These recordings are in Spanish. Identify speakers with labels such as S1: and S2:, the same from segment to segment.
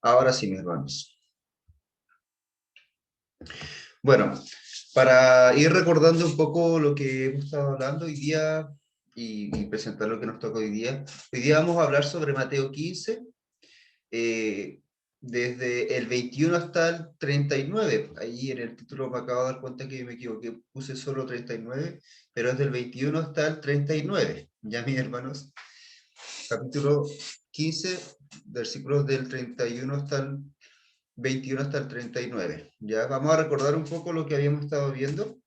S1: Ahora sí, mis hermanos. Bueno, para ir recordando un poco lo que hemos estado hablando hoy día y presentar lo que nos toca hoy día vamos a hablar sobre Mateo 15, eh, desde el 21 hasta el 39. Ahí en el título me acabo de dar cuenta que me equivoqué, puse solo 39, pero es del 21 hasta el 39. Ya, mis hermanos, capítulo 15, versículos del 31 hasta el 21 hasta el 39. Ya vamos a recordar un poco lo que habíamos estado viendo,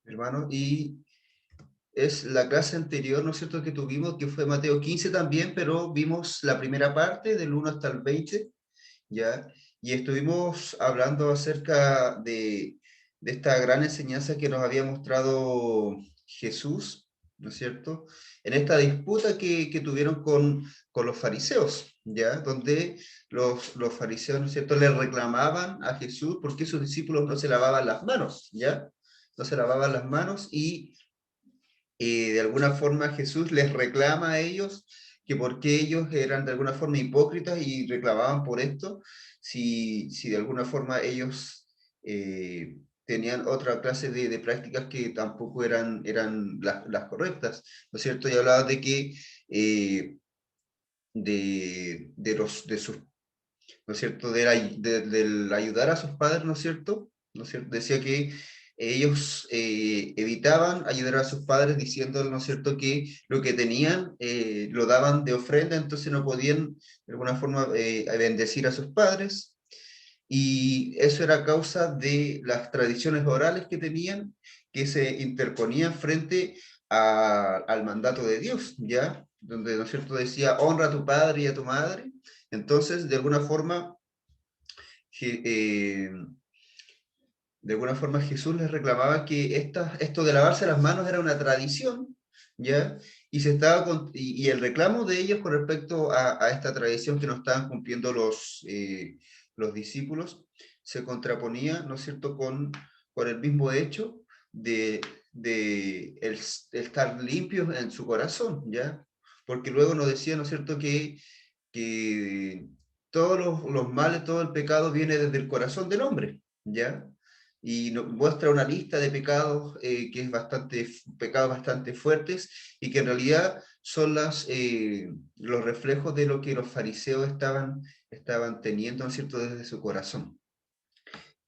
S1: hermano, y es la clase anterior, ¿no es cierto?, que tuvimos, que fue Mateo 15 también, pero vimos la primera parte, del 1 hasta el 20, ¿ya? Y estuvimos hablando acerca de esta gran enseñanza que nos había mostrado Jesús, ¿no es cierto?, en esta disputa que tuvieron con los fariseos, ¿ya? Donde los fariseos, ¿no es cierto?, le reclamaban a Jesús porque sus discípulos no se lavaban las manos, ¿ya? No se lavaban las manos y de alguna forma Jesús les reclama a ellos que por qué ellos eran de alguna forma hipócritas y reclamaban por esto, si de alguna forma ellos tenían otra clase de prácticas que tampoco eran las correctas, ¿no es cierto? Y hablaba de que de sus, ¿no es cierto?, del ayudar a sus padres, ¿no es cierto? ¿No es cierto? Decía que ellos evitaban ayudar a sus padres diciendo, ¿no es cierto?, que lo que tenían lo daban de ofrenda, entonces no podían de alguna forma bendecir a sus padres, y eso era causa de las tradiciones orales que tenían, que se interponían frente al mandato de Dios, ¿ya? Donde, ¿no es cierto?, decía, honra a tu padre y a tu madre. Entonces, eh, de alguna forma Jesús les reclamaba que esto de lavarse las manos era una tradición, ¿ya? Y, y el reclamo de ellos con respecto a esta tradición que no estaban cumpliendo los discípulos se contraponía, ¿no es cierto?, con el mismo hecho de el estar limpios en su corazón, ¿ya? Porque luego nos decía, ¿no es cierto?, que todos los males, todo el pecado viene desde el corazón del hombre, ¿ya? Y nos muestra una lista de pecados que es pecados bastante fuertes y que en realidad son los reflejos de lo que los fariseos estaban teniendo, ¿no es cierto?, desde su corazón.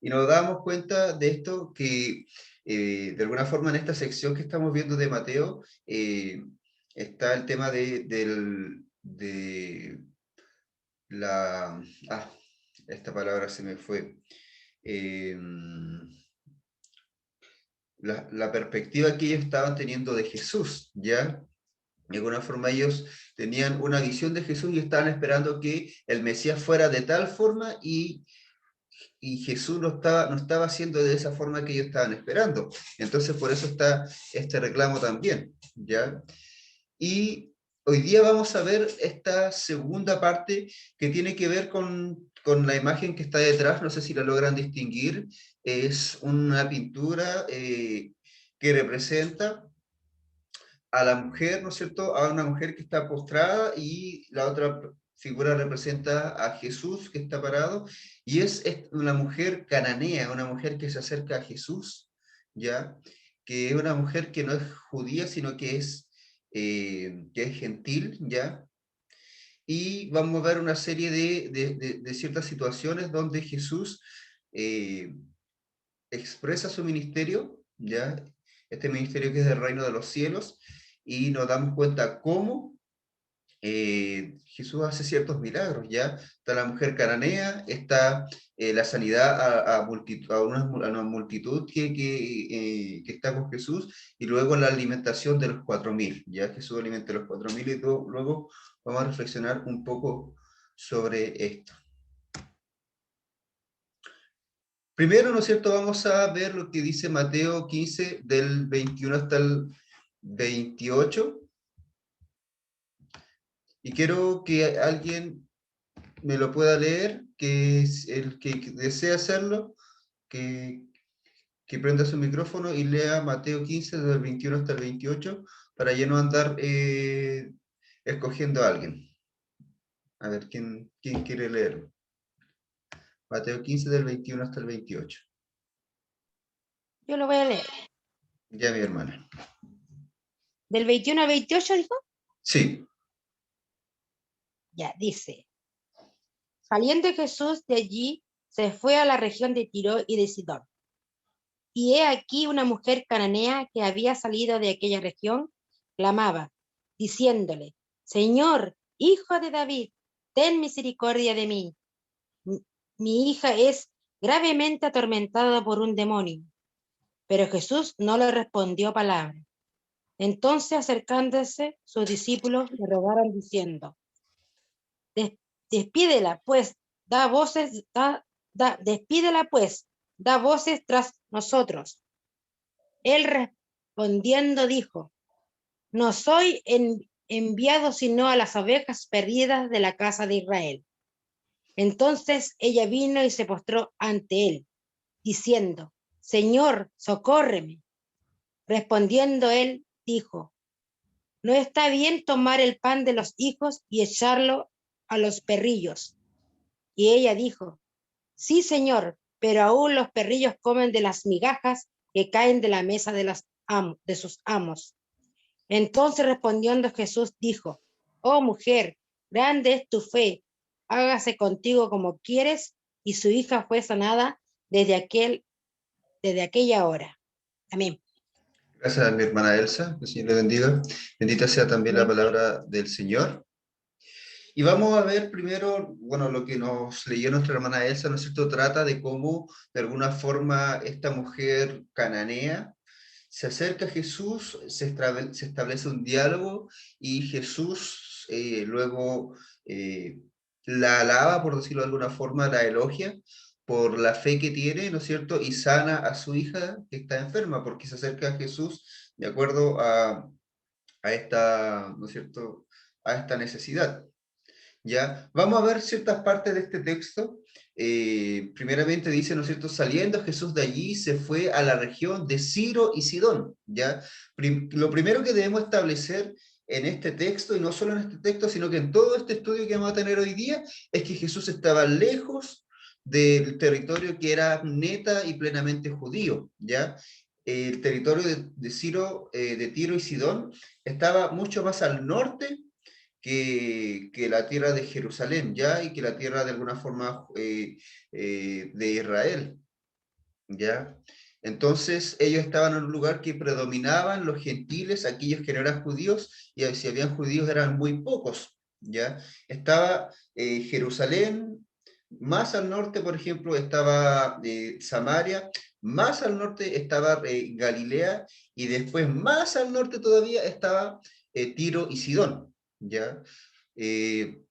S1: Y nos damos cuenta de esto que de alguna forma en esta sección que estamos viendo de Mateo está el tema de la... Ah, esta palabra se me fue. Eh, la perspectiva que ellos estaban teniendo de Jesús, ¿ya? De alguna forma ellos tenían una visión de Jesús y estaban esperando que el Mesías fuera de tal forma y Jesús no estaba haciendo de esa forma que ellos estaban esperando. Entonces por eso está este reclamo también, ¿ya? Y hoy día vamos a ver esta segunda parte que tiene que ver con la imagen que está detrás, no sé si la logran distinguir, es una pintura que representa a la mujer, ¿no es cierto?, a una mujer que está postrada y la otra figura representa a Jesús que está parado, y es una mujer cananea, una mujer que se acerca a Jesús, ¿ya? Que es una mujer que no es judía, sino que es gentil, ¿ya? Y vamos a ver una serie de ciertas situaciones donde Jesús eh, expresa su ministerio, ¿ya? Este ministerio que es del reino de los cielos, y nos damos cuenta cómo Jesús hace ciertos milagros, ¿ya? Está la mujer cananea, está la sanidad a una multitud que está con Jesús, y luego la alimentación de los 4.000, ¿ya? Jesús alimenta a los 4.000 y luego vamos a reflexionar un poco sobre esto. Primero, ¿no es cierto?, vamos a ver lo que dice Mateo 15, del 21 hasta el 28. Y quiero que alguien me lo pueda leer, que es el que desea hacerlo, que, que prenda su micrófono y lea Mateo 15, del 21 hasta el 28, para ya no andar escogiendo a alguien. A ver, ¿quién quiere leer? Mateo 15 del 21 hasta el 28.
S2: Yo lo voy a leer.
S1: Ya, mi hermana.
S2: ¿Del 21 al 28 dijo?
S1: Sí.
S2: Ya, dice. Saliendo Jesús de allí, se fue a la región de Tiro y de Sidón. Y he aquí una mujer cananea que había salido de aquella región, clamaba, diciéndole, Señor, hijo de David, ten misericordia de mí. Mi hija es gravemente atormentada por un demonio. Pero Jesús no le respondió palabra. Entonces, acercándose, sus discípulos le rogaron diciendo, despídela, pues, despídela, pues, da voces tras nosotros. Él respondiendo dijo, no soy enviado sino a las ovejas perdidas de la casa de Israel. Entonces ella vino y se postró ante él, diciendo, Señor, socórreme. Respondiendo él, dijo, no está bien tomar el pan de los hijos y echarlo a los perrillos. Y ella dijo, sí, Señor, pero aún los perrillos comen de las migajas que caen de la mesa de sus amos. Entonces respondiendo Jesús dijo, oh mujer, grande es tu fe, hágase contigo como quieres, y su hija fue sanada desde aquella hora. Amén.
S1: Gracias a mi hermana Elsa, que el Señor le bendiga. Bendita sea también la
S2: Amén.
S1: palabra del Señor. Y vamos a ver primero, bueno, lo que nos leyó nuestra hermana Elsa, ¿no es cierto? Trata de cómo, de alguna forma, esta mujer cananea se acerca a Jesús, se establece un diálogo y Jesús luego la alaba, por decirlo de alguna forma, la elogia por la fe que tiene, ¿no es cierto? Y sana a su hija que está enferma, porque se acerca a Jesús de acuerdo a esta, ¿no es cierto?, a esta necesidad. ¿Ya? Vamos a ver ciertas partes de este texto. Primeramente dice, ¿no es cierto?, saliendo Jesús de allí se fue a la región de Ciro y Sidón, ¿ya? Lo primero que debemos establecer en este texto, y no solo en este texto, sino que en todo este estudio que vamos a tener hoy día, es que Jesús estaba lejos del territorio que era neta y plenamente judío, ¿ya? El territorio de Ciro, de Tiro y Sidón estaba mucho más al norte que la tierra de Jerusalén, ¿ya? Y que la tierra de alguna forma de Israel, ¿ya? Entonces ellos estaban en un lugar que predominaban los gentiles, aquellos que no eran judíos, y si habían judíos eran muy pocos, ¿ya? Estaba Jerusalén, más al norte, por ejemplo, estaba Samaria, más al norte estaba Galilea, y después más al norte todavía estaba Tiro y Sidón, ¿ya? Eh,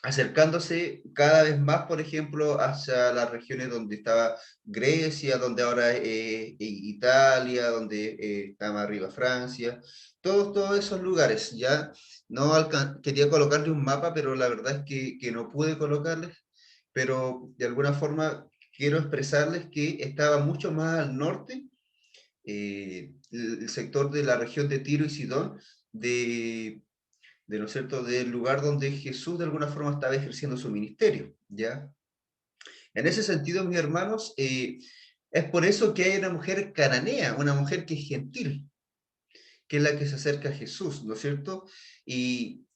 S1: Acercándose cada vez más, por ejemplo, hacia las regiones donde estaba Grecia, donde ahora Italia, donde está más arriba Francia, todos esos lugares, ¿ya? No quería colocarle un mapa, pero la verdad es que no pude colocarles, pero de alguna forma quiero expresarles que estaba mucho más al norte, el sector de la región de Tiro y Sidón, ¿no es cierto?, del lugar donde Jesús de alguna forma estaba ejerciendo su ministerio, ¿ya? En ese sentido, mis hermanos, es por eso que hay una mujer cananea, una mujer que es gentil, que es la que se acerca a Jesús, ¿no es cierto? Y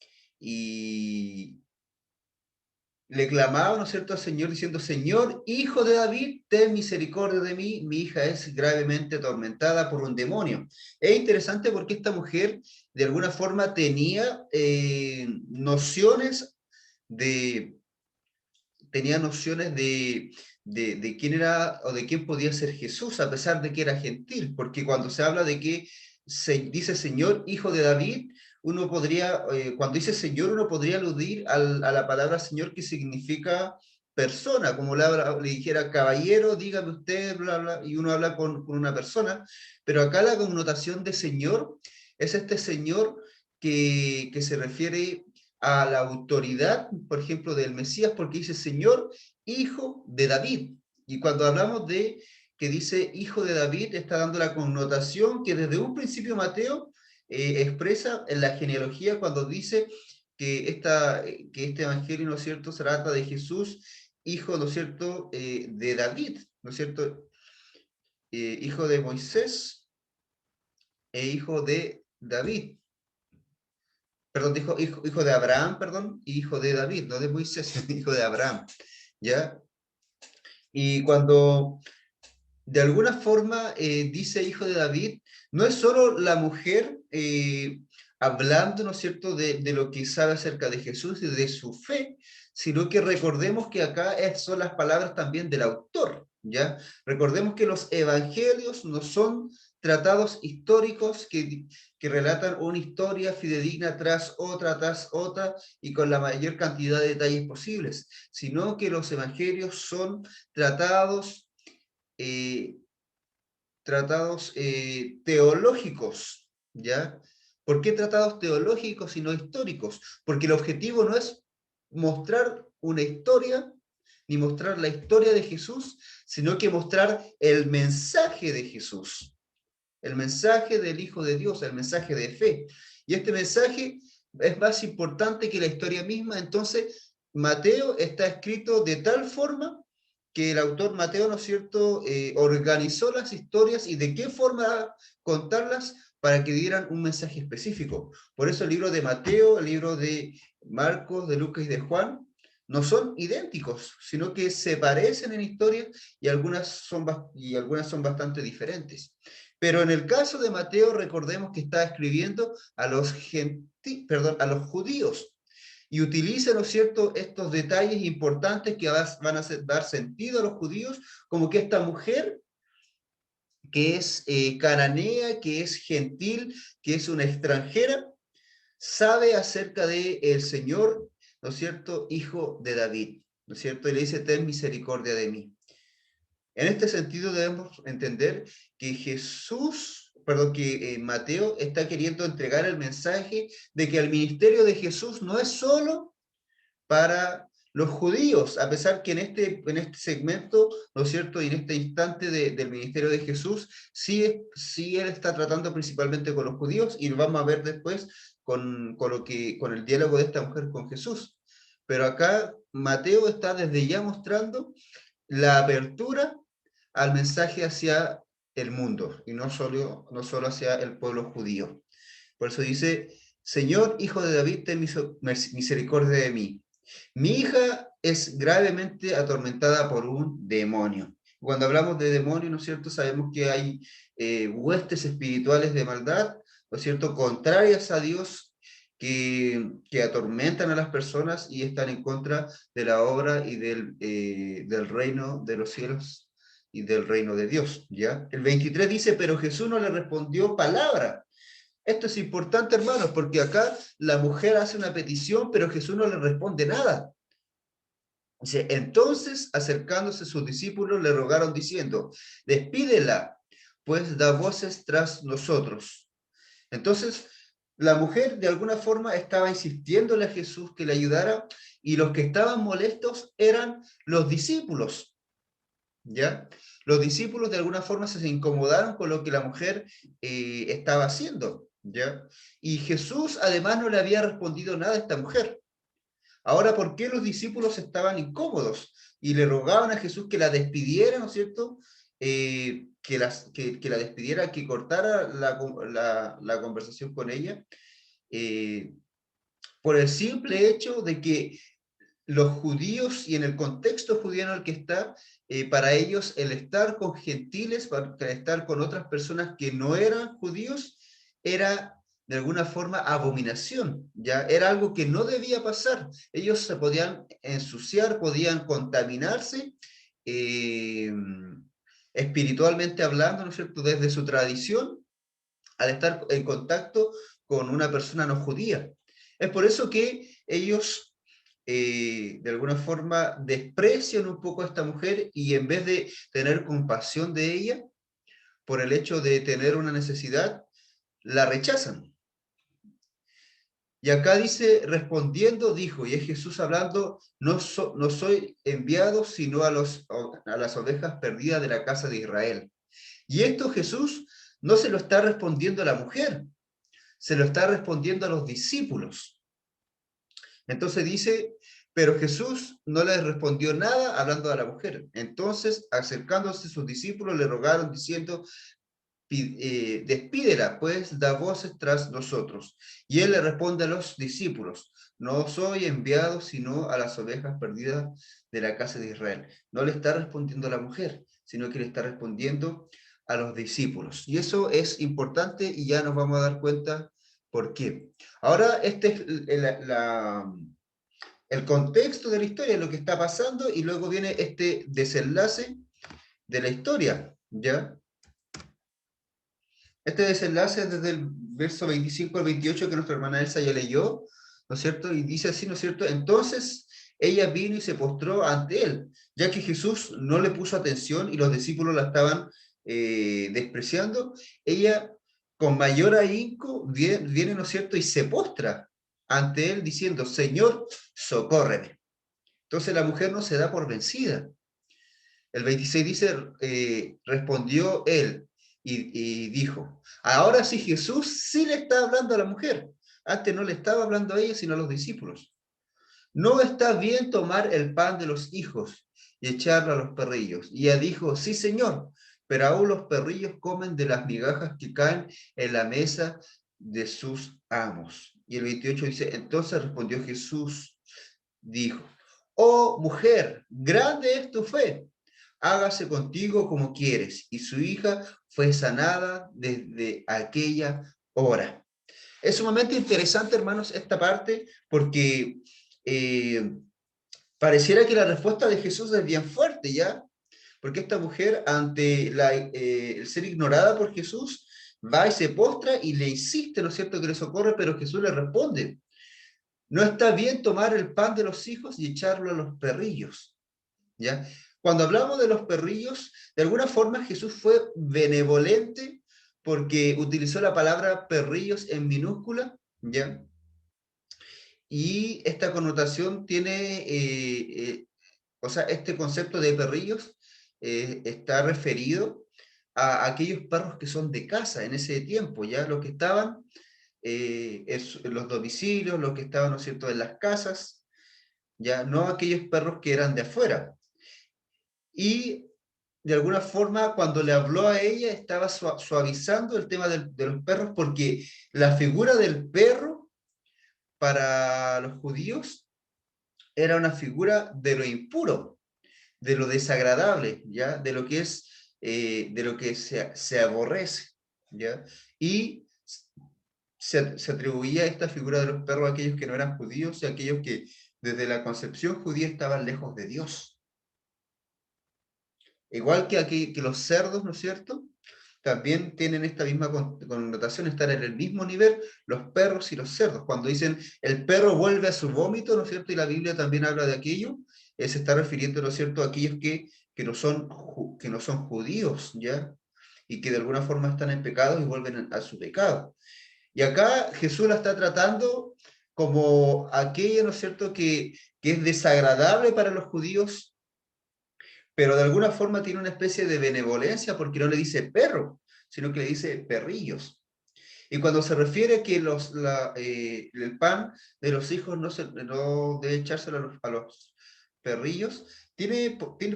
S1: le clamaba, ¿no es cierto?, al Señor diciendo, Señor, hijo de David, ten misericordia de mí, mi hija es gravemente atormentada por un demonio. Es interesante porque esta mujer de alguna forma tenía nociones de, de quién era o de quién podía ser Jesús, a pesar de que era gentil, porque cuando se habla de que se dice Señor, hijo de David, uno podría, cuando dice Señor, uno podría aludir a la palabra Señor que significa persona, como le dijera caballero, dígame usted, bla, bla, y uno habla con una persona, pero acá la connotación de Señor es este Señor que se refiere a la autoridad, por ejemplo, del Mesías, porque dice Señor, hijo de David. Y cuando hablamos de que dice hijo de David, está dando la connotación que desde un principio Mateo expresa en la genealogía cuando dice que este evangelio, ¿no es cierto?, se trata de Jesús, hijo, ¿no es cierto?, de David, ¿no es cierto?, hijo de Moisés e hijo de David. Perdón, hijo de Abraham, perdón, y hijo de David, no de Moisés, hijo de Abraham, ¿ya? Y cuando de alguna forma dice hijo de David, no es solo la mujer hablando, ¿no es cierto?, de lo que sabe acerca de Jesús y de su fe, sino que recordemos que acá son las palabras también del autor, ¿ya? Recordemos que los evangelios no son tratados históricos que relatan una historia fidedigna tras otra, y con la mayor cantidad de detalles posibles, sino que los evangelios son tratados eh, teológicos, ¿ya? ¿Por qué tratados teológicos y no históricos? Porque el objetivo no es mostrar una historia, ni mostrar la historia de Jesús, sino que mostrar el mensaje de Jesús, el mensaje del Hijo de Dios, el mensaje de fe. Y este mensaje es más importante que la historia misma, entonces Mateo está escrito de tal forma que el autor Mateo, ¿no es cierto?, organizó las historias y de qué forma contarlas para que dieran un mensaje específico. Por eso el libro de Mateo, el libro de Marcos, de Lucas y de Juan, no son idénticos, sino que se parecen en historia y algunas son bastante diferentes. Pero en el caso de Mateo, recordemos que está escribiendo a los judíos, y utiliza, ¿no es cierto?, estos detalles importantes que van a dar sentido a los judíos, como que esta mujer que es cananea, que es gentil, que es una extranjera, sabe acerca de el Señor, ¿no es cierto?, hijo de David, ¿no es cierto?, y le dice, ten misericordia de mí. En este sentido debemos entender que Mateo está queriendo entregar el mensaje de que el ministerio de Jesús no es solo para los judíos, a pesar que en este segmento, ¿no es cierto?, y en este instante del ministerio de Jesús, sí él está tratando principalmente con los judíos, y lo vamos a ver después con el diálogo de esta mujer con Jesús. Pero acá Mateo está desde ya mostrando la apertura al mensaje hacia el mundo, y no solo hacia el pueblo judío. Por eso dice, Señor, hijo de David, ten misericordia de mí. Mi hija es gravemente atormentada por un demonio. Cuando hablamos de demonio, ¿no es cierto?, sabemos que hay huestes espirituales de maldad, ¿no es cierto?, contrarias a Dios, que atormentan a las personas y están en contra de la obra y del reino de los cielos y del reino de Dios, ¿ya? El 23 dice, pero Jesús no le respondió palabra. Esto es importante, hermanos, porque acá la mujer hace una petición, pero Jesús no le responde nada. Dice, entonces, acercándose sus discípulos, le rogaron diciendo, despídela, pues da voces tras nosotros. Entonces, la mujer de alguna forma estaba insistiéndole a Jesús que le ayudara, y los que estaban molestos eran los discípulos, ¿ya? Los discípulos de alguna forma se incomodaron con lo que la mujer estaba haciendo, ¿ya? Y Jesús además no le había respondido nada a esta mujer. Ahora, ¿por qué los discípulos estaban incómodos y le rogaban a Jesús que la despidiera, ¿no es cierto? Que la despidiera, que cortara la conversación con ella, por el simple hecho de que los judíos, y en el contexto judío en el que está, para ellos el estar con gentiles, para estar con otras personas que no eran judíos, era de alguna forma abominación, ya era algo que no debía pasar. Ellos se podían ensuciar, podían contaminarse, espiritualmente hablando, ¿no es cierto?, desde su tradición, al estar en contacto con una persona no judía. Es por eso que ellos de alguna forma desprecian un poco a esta mujer, y en vez de tener compasión de ella por el hecho de tener una necesidad, la rechazan. Y acá dice, respondiendo, dijo, y es Jesús hablando, no soy enviado sino a las ovejas perdidas de la casa de Israel. Y esto Jesús no se lo está respondiendo a la mujer, se lo está respondiendo a los discípulos. Entonces dice, pero Jesús no le respondió nada hablando a la mujer. Entonces, acercándose sus discípulos, le rogaron diciendo, despídela, pues da voces tras nosotros. Y él le responde a los discípulos, no soy enviado sino a las ovejas perdidas de la casa de Israel. No le está respondiendo a la mujer, sino que le está respondiendo a los discípulos. Y eso es importante y ya nos vamos a dar cuenta por qué. Ahora, este es el contexto de la historia, lo que está pasando, y luego viene este desenlace de la historia, ¿ya? Este desenlace es desde el verso 25 al 28 que nuestra hermana Elsa ya leyó, ¿no es cierto? Y dice así, ¿no es cierto? Entonces ella vino y se postró ante él, ya que Jesús no le puso atención y los discípulos la estaban despreciando. Ella con mayor ahínco viene, ¿no es cierto? Y se postra ante él diciendo, Señor, socórreme. Entonces la mujer no se da por vencida. El 26 dice, respondió él y dijo, ahora sí Jesús sí le está hablando a la mujer. Antes no le estaba hablando a ella, sino a los discípulos. No está bien tomar el pan de los hijos y echarlo a los perrillos. Y ella dijo, sí Señor, pero aún los perrillos comen de las migajas que caen en la mesa de sus amos. Y el 28 dice, entonces respondió Jesús, dijo, oh mujer, grande es tu fe, hágase contigo como quieres. Y su hija fue sanada desde aquella hora. Es sumamente interesante, hermanos, esta parte, porque pareciera que la respuesta de Jesús es bien fuerte, ¿ya? Porque esta mujer, ante el ser ignorada por Jesús, va y se postra y le insiste, ¿no es cierto?, que le socorre, pero Jesús le responde, no está bien tomar el pan de los hijos y echarlo a los perrillos, ¿ya? Cuando hablamos de los perrillos, de alguna forma Jesús fue benevolente porque utilizó la palabra perrillos en minúscula, ¿ya? Y esta connotación tiene, o sea, este concepto de perrillos está referido a aquellos perros que son de casa en ese tiempo, ¿ya? Los que estaban en los domicilios, los que estaban, ¿no es cierto?, en las casas, ¿ya? No aquellos perros que eran de afuera. Y de alguna forma, cuando le habló a ella, estaba suavizando el tema de los perros, porque la figura del perro para los judíos era una figura de lo impuro, de lo desagradable, ¿ya? De lo que es, de lo que se aborrece, ¿ya? Y se atribuía esta figura de los perros a aquellos que no eran judíos y a aquellos que desde la concepción judía estaban lejos de Dios. Igual que aquí, que los cerdos, ¿no es cierto? También tienen esta misma connotación, estar en el mismo nivel los perros y los cerdos. Cuando dicen el perro vuelve a su vómito, ¿no es cierto? Y la Biblia también habla de aquello, se está refiriendo, ¿no es cierto?, a aquellos que no son judíos, ¿ya? Y que de alguna forma están en pecado y vuelven a su pecado. Y acá Jesús la está tratando como aquello, ¿no es cierto?, que es desagradable para los judíos, pero de alguna forma tiene una especie de benevolencia porque no le dice perro, sino que le dice perrillos. Y cuando se refiere a que el pan de los hijos no debe echárselo a los perrillos,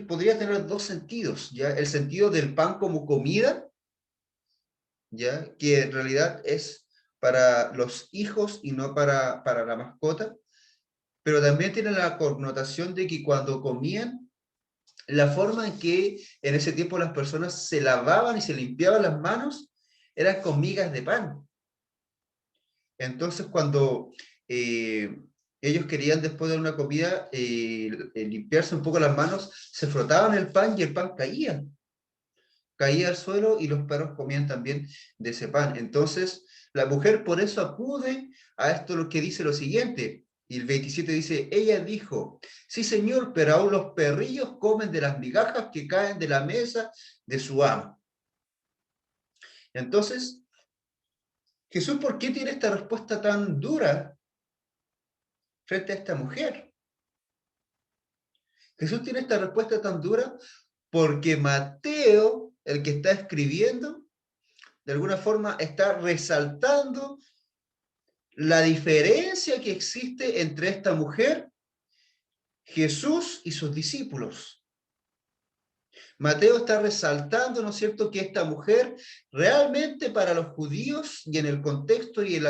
S1: podría tener dos sentidos, ¿ya? El sentido del pan como comida, ¿ya? Que en realidad es para los hijos y no para la mascota, pero también tiene la connotación de que cuando comían, la forma en que en ese tiempo las personas se lavaban y se limpiaban las manos eran con migas de pan. Entonces, cuando ellos querían después de una comida limpiarse un poco las manos, se frotaban el pan y el pan caía al suelo y los perros comían también de ese pan. Entonces, la mujer por eso acude a esto lo que dice lo siguiente. Y el 27 dice, ella dijo, sí señor, pero aún los perrillos comen de las migajas que caen de la mesa de su amo. Entonces, Jesús, ¿por qué tiene esta respuesta tan dura frente a esta mujer? Jesús tiene esta respuesta tan dura porque Mateo, el que está escribiendo, de alguna forma está resaltando la diferencia que existe entre esta mujer, Jesús y sus discípulos. Mateo está resaltando, ¿no es cierto?, que esta mujer realmente para los judíos y en el contexto y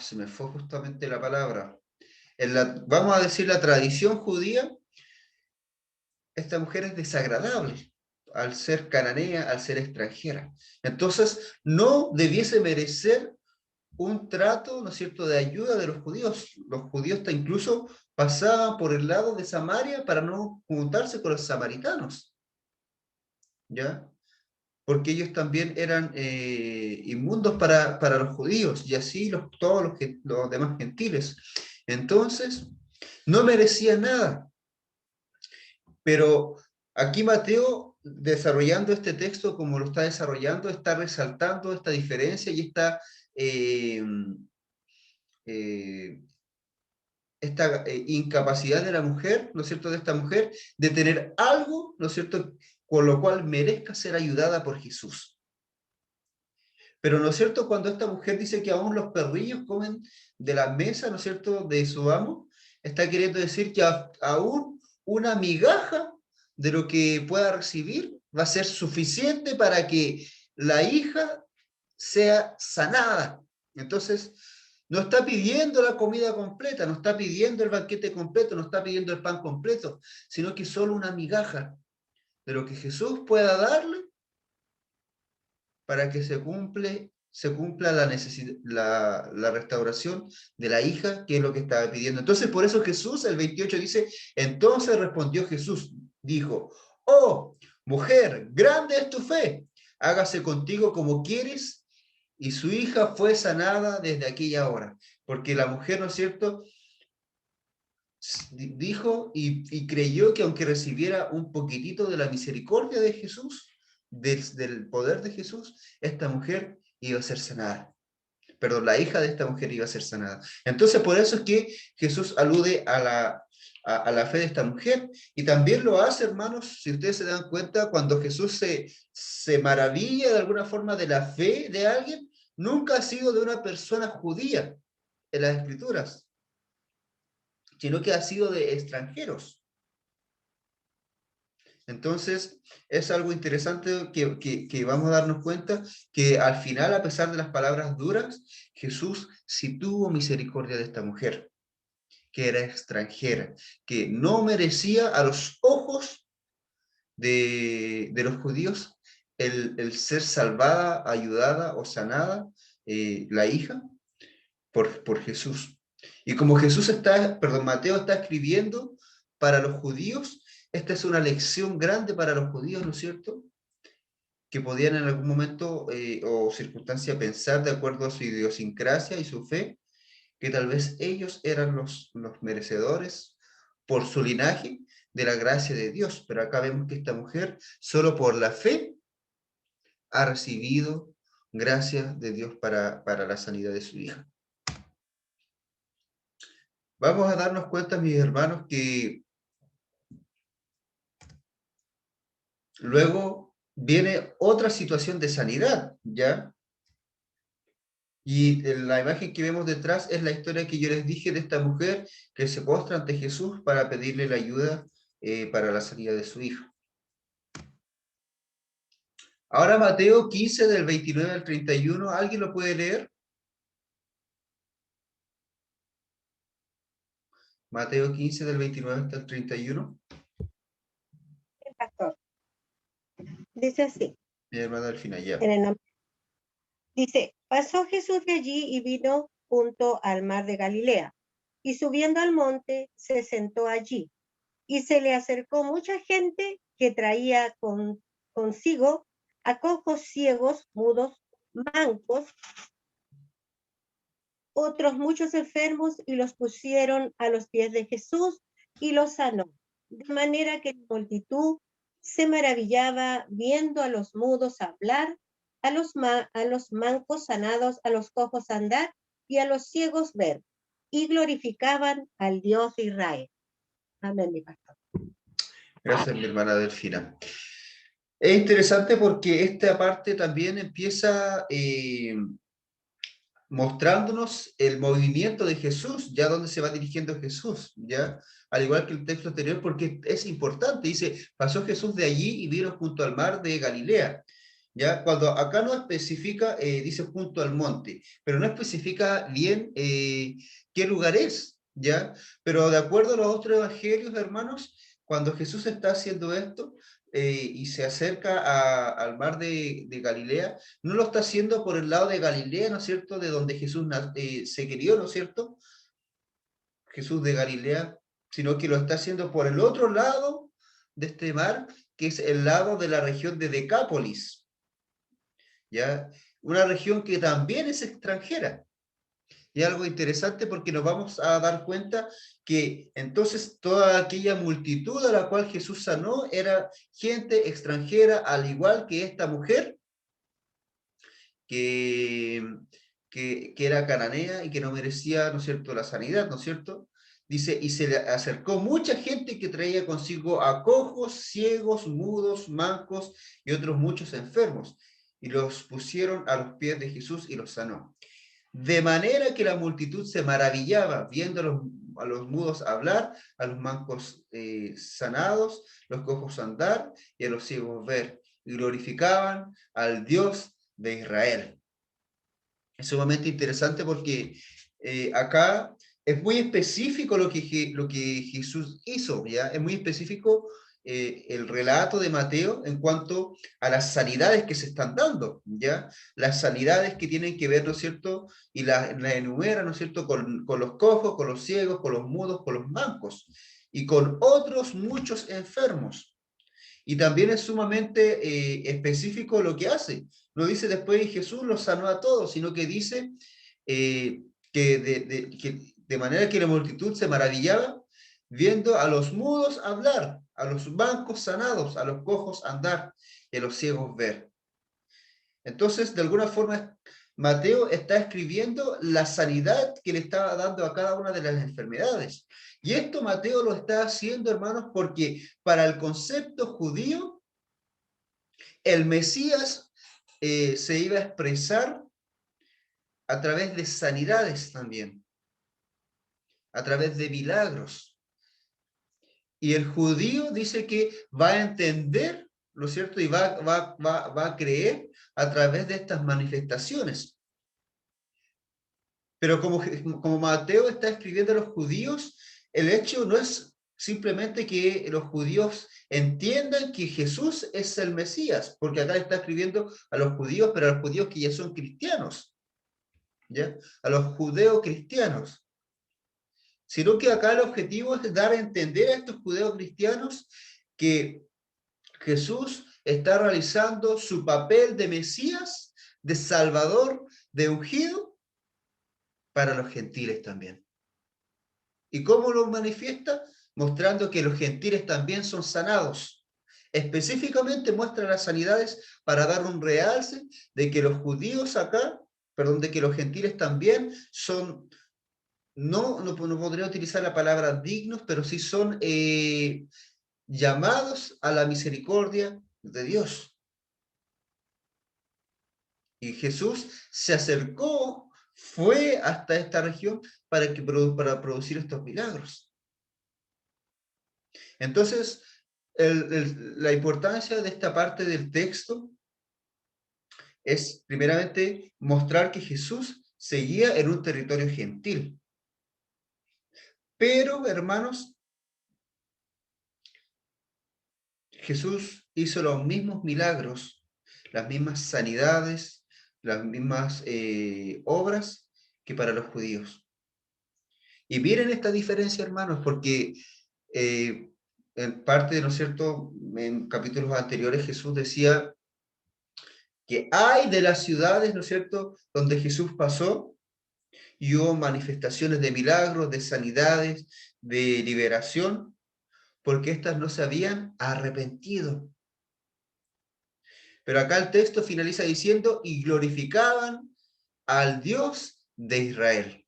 S1: se me fue justamente la palabra. Vamos a decir, la tradición judía, esta mujer es desagradable al ser cananea, al ser extranjera. Entonces, no debiese merecer un trato, ¿no es cierto?, de ayuda de los judíos. Los judíos incluso pasaban por el lado de Samaria para no juntarse con los samaritanos, ¿ya? Porque ellos también eran inmundos para los judíos, y así todos los demás gentiles. Entonces, no merecía nada. Pero aquí Mateo, desarrollando este texto como lo está desarrollando, está resaltando esta diferencia y esta incapacidad de la mujer, ¿no es cierto?, de esta mujer, de tener algo, ¿no es cierto?, con lo cual merezca ser ayudada por Jesús. Pero, ¿no es cierto?, cuando esta mujer dice que aún los perrillos comen de la mesa, ¿no es cierto?, de su amo, está queriendo decir que aún una migaja de lo que pueda recibir va a ser suficiente para que la hija sea sanada. Entonces, no está pidiendo la comida completa, no está pidiendo el banquete completo, no está pidiendo el pan completo, sino que solo una migaja de lo que Jesús pueda darle para que se cumpla la restauración de la hija, que es lo que estaba pidiendo. Entonces, por eso Jesús, el 28 dice, entonces respondió Jesús, dijo, oh, mujer, grande es tu fe, hágase contigo como quieres, y su hija fue sanada desde aquella hora. Porque la mujer, ¿no es cierto?, dijo y creyó que aunque recibiera un poquitito de la misericordia de Jesús, del poder de Jesús, esta mujer iba a ser sanada. Perdón, la hija de esta mujer iba a ser sanada. Entonces, por eso es que Jesús alude a la fe de esta mujer, y también lo hace, hermanos, si ustedes se dan cuenta, cuando Jesús se maravilla de alguna forma de la fe de alguien, nunca ha sido de una persona judía en las Escrituras, sino que ha sido de extranjeros. Entonces, es algo interesante que vamos a darnos cuenta que al final, a pesar de las palabras duras, Jesús sí tuvo misericordia de esta mujer, que era extranjera, que no merecía a los ojos de los judíos el ser salvada, ayudada o sanada, la hija, por Jesús. Y como Mateo está escribiendo para los judíos, esta es una lección grande para los judíos, ¿no es cierto?, que podían en algún momento o circunstancia pensar, de acuerdo a su idiosincrasia y su fe, que tal vez ellos eran los merecedores por su linaje de la gracia de Dios. Pero acá vemos que esta mujer, solo por la fe, ha recibido gracia de Dios para la sanidad de su hija. Vamos a darnos cuenta, mis hermanos, que luego viene otra situación de sanidad, ¿ya? Y la imagen que vemos detrás es la historia que yo les dije de esta mujer que se postra ante Jesús para pedirle la ayuda para la sanidad de su hija. Ahora Mateo 15 del 29 al 31, ¿alguien lo puede leer? Mateo 15 del 29 hasta el 31.
S3: El pastor. Dice así.
S1: Mi hermana al final ya.
S3: En el nombre. Dice, pasó Jesús de allí y vino junto al mar de Galilea, y subiendo al monte se sentó allí, y se le acercó mucha gente que traía consigo a cojos, ciegos, mudos, mancos, otros muchos enfermos, y los pusieron a los pies de Jesús y los sanó. De manera que la multitud se maravillaba viendo a los mudos hablar, a los mancos sanados, a los cojos andar y a los ciegos ver, y glorificaban al Dios de Israel. Amén, mi pastor.
S1: Gracias, mi hermana Delfina. Es interesante porque esta parte también empieza mostrándonos el movimiento de Jesús, ya donde se va dirigiendo Jesús, ya, al igual que el texto anterior, porque es importante, dice, pasó Jesús de allí y vino junto al mar de Galilea, ya, cuando acá no especifica, dice junto al monte, pero no especifica bien qué lugar es, ya, pero de acuerdo a los otros evangelios, hermanos, cuando Jesús está haciendo esto, y se acerca al mar de Galilea, no lo está haciendo por el lado de Galilea, ¿no es cierto? De donde Jesús se crió, ¿no es cierto? Jesús de Galilea, sino que lo está haciendo por el otro lado de este mar, que es el lado de la región de Decápolis, ¿ya? Una región que también es extranjera. Y algo interesante porque nos vamos a dar cuenta que entonces toda aquella multitud a la cual Jesús sanó era gente extranjera, al igual que esta mujer que, que era cananea y que no merecía, ¿no es cierto?, la sanidad, ¿no es cierto? Dice, y se le acercó mucha gente que traía consigo a cojos, ciegos, mudos, mancos y otros muchos enfermos, y los pusieron a los pies de Jesús y los sanó. De manera que la multitud se maravillaba viendo a los mudos hablar, a los mancos sanados, los cojos andar y a los ciegos ver, y glorificaban al Dios de Israel. Es sumamente interesante porque acá es muy específico lo que Jesús hizo, ¿ya? Es muy específico el relato de Mateo en cuanto a las sanidades que se están dando, ¿ya? Las sanidades que tienen que ver, ¿no es cierto? Y la enumera, ¿no es cierto? Con los cojos, con los ciegos, con los mudos, con los mancos y con otros muchos enfermos. Y también es sumamente específico lo que hace. No dice después y Jesús los sanó a todos, sino que dice que de manera que la multitud se maravillaba viendo a los mudos hablar, a los mancos sanados, a los cojos andar y a los ciegos ver. Entonces, de alguna forma, Mateo está escribiendo la sanidad que le estaba dando a cada una de las enfermedades. Y esto Mateo lo está haciendo, hermanos, porque para el concepto judío, el Mesías se iba a expresar a través de sanidades también, a través de milagros. Y el judío dice que va a entender, ¿no es cierto? Y va a creer a través de estas manifestaciones. Pero como Mateo está escribiendo a los judíos, el hecho no es simplemente que los judíos entiendan que Jesús es el Mesías, porque acá está escribiendo a los judíos, pero a los judíos que ya son cristianos, ¿ya? A los judeo-cristianos. Sino que acá el objetivo es dar a entender a estos judeo-cristianos que Jesús está realizando su papel de Mesías, de Salvador, de ungido, para los gentiles también. ¿Y cómo lo manifiesta? Mostrando que los gentiles también son sanados. Específicamente muestra las sanidades para dar un realce de que los judíos acá, perdón, de que los gentiles también son, no podría utilizar la palabra dignos, pero sí son llamados a la misericordia de Dios. Y Jesús se acercó, fue hasta esta región para producir estos milagros. Entonces, la importancia de esta parte del texto es, primeramente, mostrar que Jesús seguía en un territorio gentil. Pero, hermanos, Jesús hizo los mismos milagros, las mismas sanidades, las mismas obras que para los judíos. Y miren esta diferencia, hermanos, porque en parte, ¿no es cierto?, en capítulos anteriores Jesús decía que hay de las ciudades, ¿no es cierto?, donde Jesús pasó y hubo manifestaciones de milagros, de sanidades, de liberación, porque éstas no se habían arrepentido. Pero acá el texto finaliza diciendo, y glorificaban al Dios de Israel.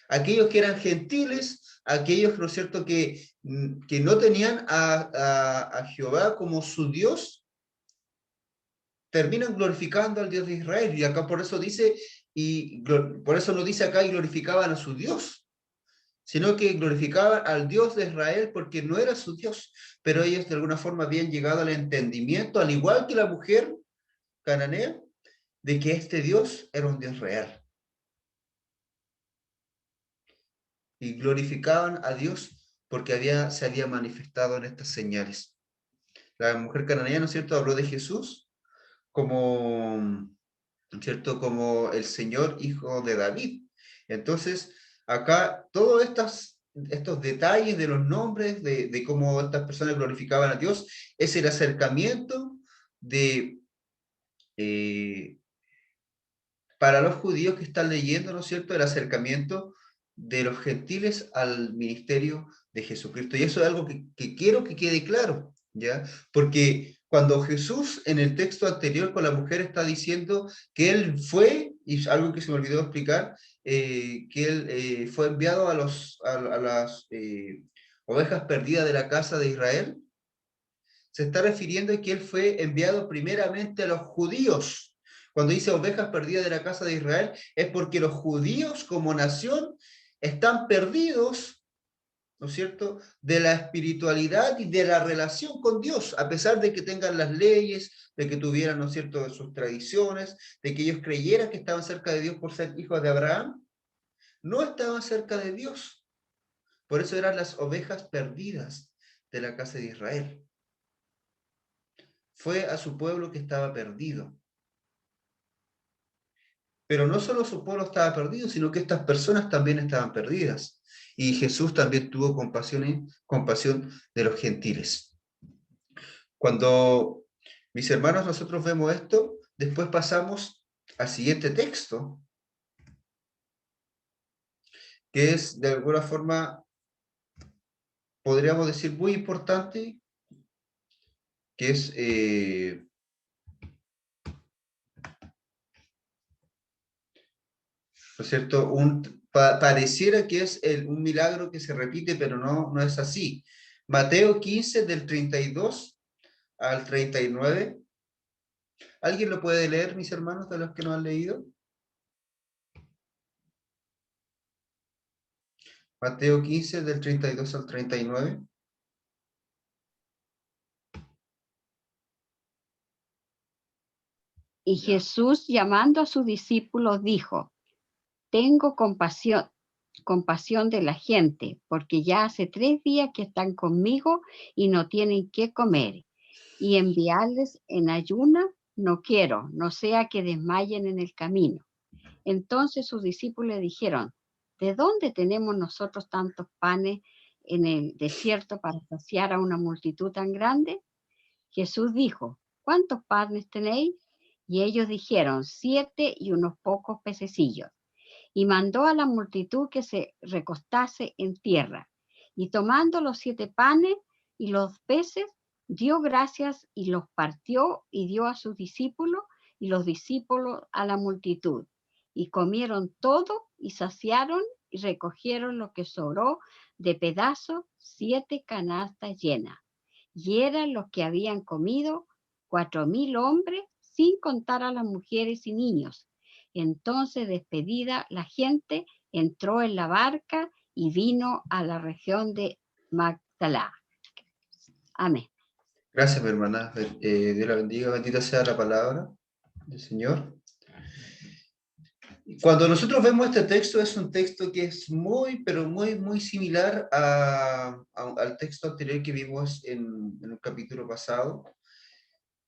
S1: Aquellos que eran gentiles, aquellos, ¿no es cierto?, que no tenían a Jehová como su Dios, terminan glorificando al Dios de Israel. Y acá por eso dice, por eso no dice acá y glorificaban a su Dios, sino que glorificaban al Dios de Israel porque no era su Dios, pero ellos de alguna forma habían llegado al entendimiento, al igual que la mujer cananea, de que este Dios era un Dios real. Y glorificaban a Dios porque se había manifestado en estas señales. La mujer cananea, ¿no es cierto?, habló de Jesús como, ¿no es cierto?, como el Señor, hijo de David. Entonces, acá todos estos detalles de los nombres, de cómo estas personas glorificaban a Dios, es el acercamiento para los judíos que están leyendo, ¿no es cierto?, el acercamiento de los gentiles al ministerio de Jesucristo. Y eso es algo que quiero que quede claro, ¿ya? Porque cuando Jesús en el texto anterior con la mujer está diciendo que él fue, y es algo que se me olvidó explicar, que él fue enviado a las ovejas perdidas de la casa de Israel, se está refiriendo a que él fue enviado primeramente a los judíos. Cuando dice ovejas perdidas de la casa de Israel, es porque los judíos como nación están perdidos, ¿no es cierto?, de la espiritualidad y de la relación con Dios, a pesar de que tengan las leyes, de que tuvieran, ¿no es cierto?, sus tradiciones, de que ellos creyeran que estaban cerca de Dios por ser hijos de Abraham, no estaban cerca de Dios. Por eso eran las ovejas perdidas de la casa de Israel. Fue a su pueblo que estaba perdido. Pero no solo su pueblo estaba perdido, sino que estas personas también estaban perdidas. Y Jesús también tuvo compasión de los gentiles. Cuando, mis hermanos, nosotros vemos esto, después pasamos al siguiente texto, que es de alguna forma, podríamos decir, muy importante, que es ¿no es cierto? Pareciera que es un milagro que se repite, pero no es así. Mateo 15, del 32 al 39. ¿Alguien lo puede leer, mis hermanos, de los que no han leído? Mateo 15, del 32 al 39.
S4: Y Jesús, llamando a sus discípulos, dijo: tengo compasión de la gente, porque ya hace 3 días que están conmigo y no tienen qué comer. Y enviarles en ayuna no quiero, no sea que desmayen en el camino. Entonces sus discípulos le dijeron: ¿de dónde tenemos nosotros tantos panes en el desierto para saciar a una multitud tan grande? Jesús dijo: ¿cuántos panes tenéis? Y ellos dijeron: 7 y unos pocos pececillos. Y mandó a la multitud que se recostase en tierra. Y tomando los 7 panes y los peces, dio gracias y los partió y dio a sus discípulos, y los discípulos a la multitud. Y comieron todo y saciaron, y recogieron lo que sobró de pedazos, 7 canastas llenas. Y eran los que habían comido 4,000 hombres, sin contar a las mujeres y niños. Entonces, despedida la gente, entró en la barca y vino a la región de Magdala. Amén.
S1: Gracias, mi hermana. Dios la bendiga, bendita sea la palabra del Señor. Cuando nosotros vemos este texto, es un texto que es muy, pero muy similar al texto anterior que vimos en un capítulo pasado,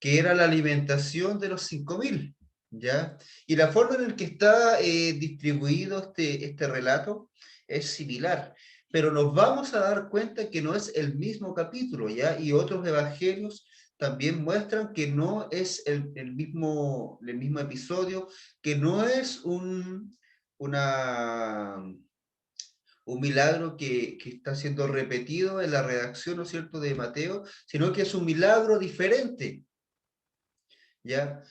S1: que era la alimentación de los 5,000, ¿ya? Y la forma en la que está distribuido este relato es similar, pero nos vamos a dar cuenta que no es el mismo capítulo, ¿ya? Y otros evangelios también muestran que no es el mismo episodio, que no es un milagro que está siendo repetido en la redacción, ¿no es cierto?, de Mateo, sino que es un milagro diferente, ¿ya?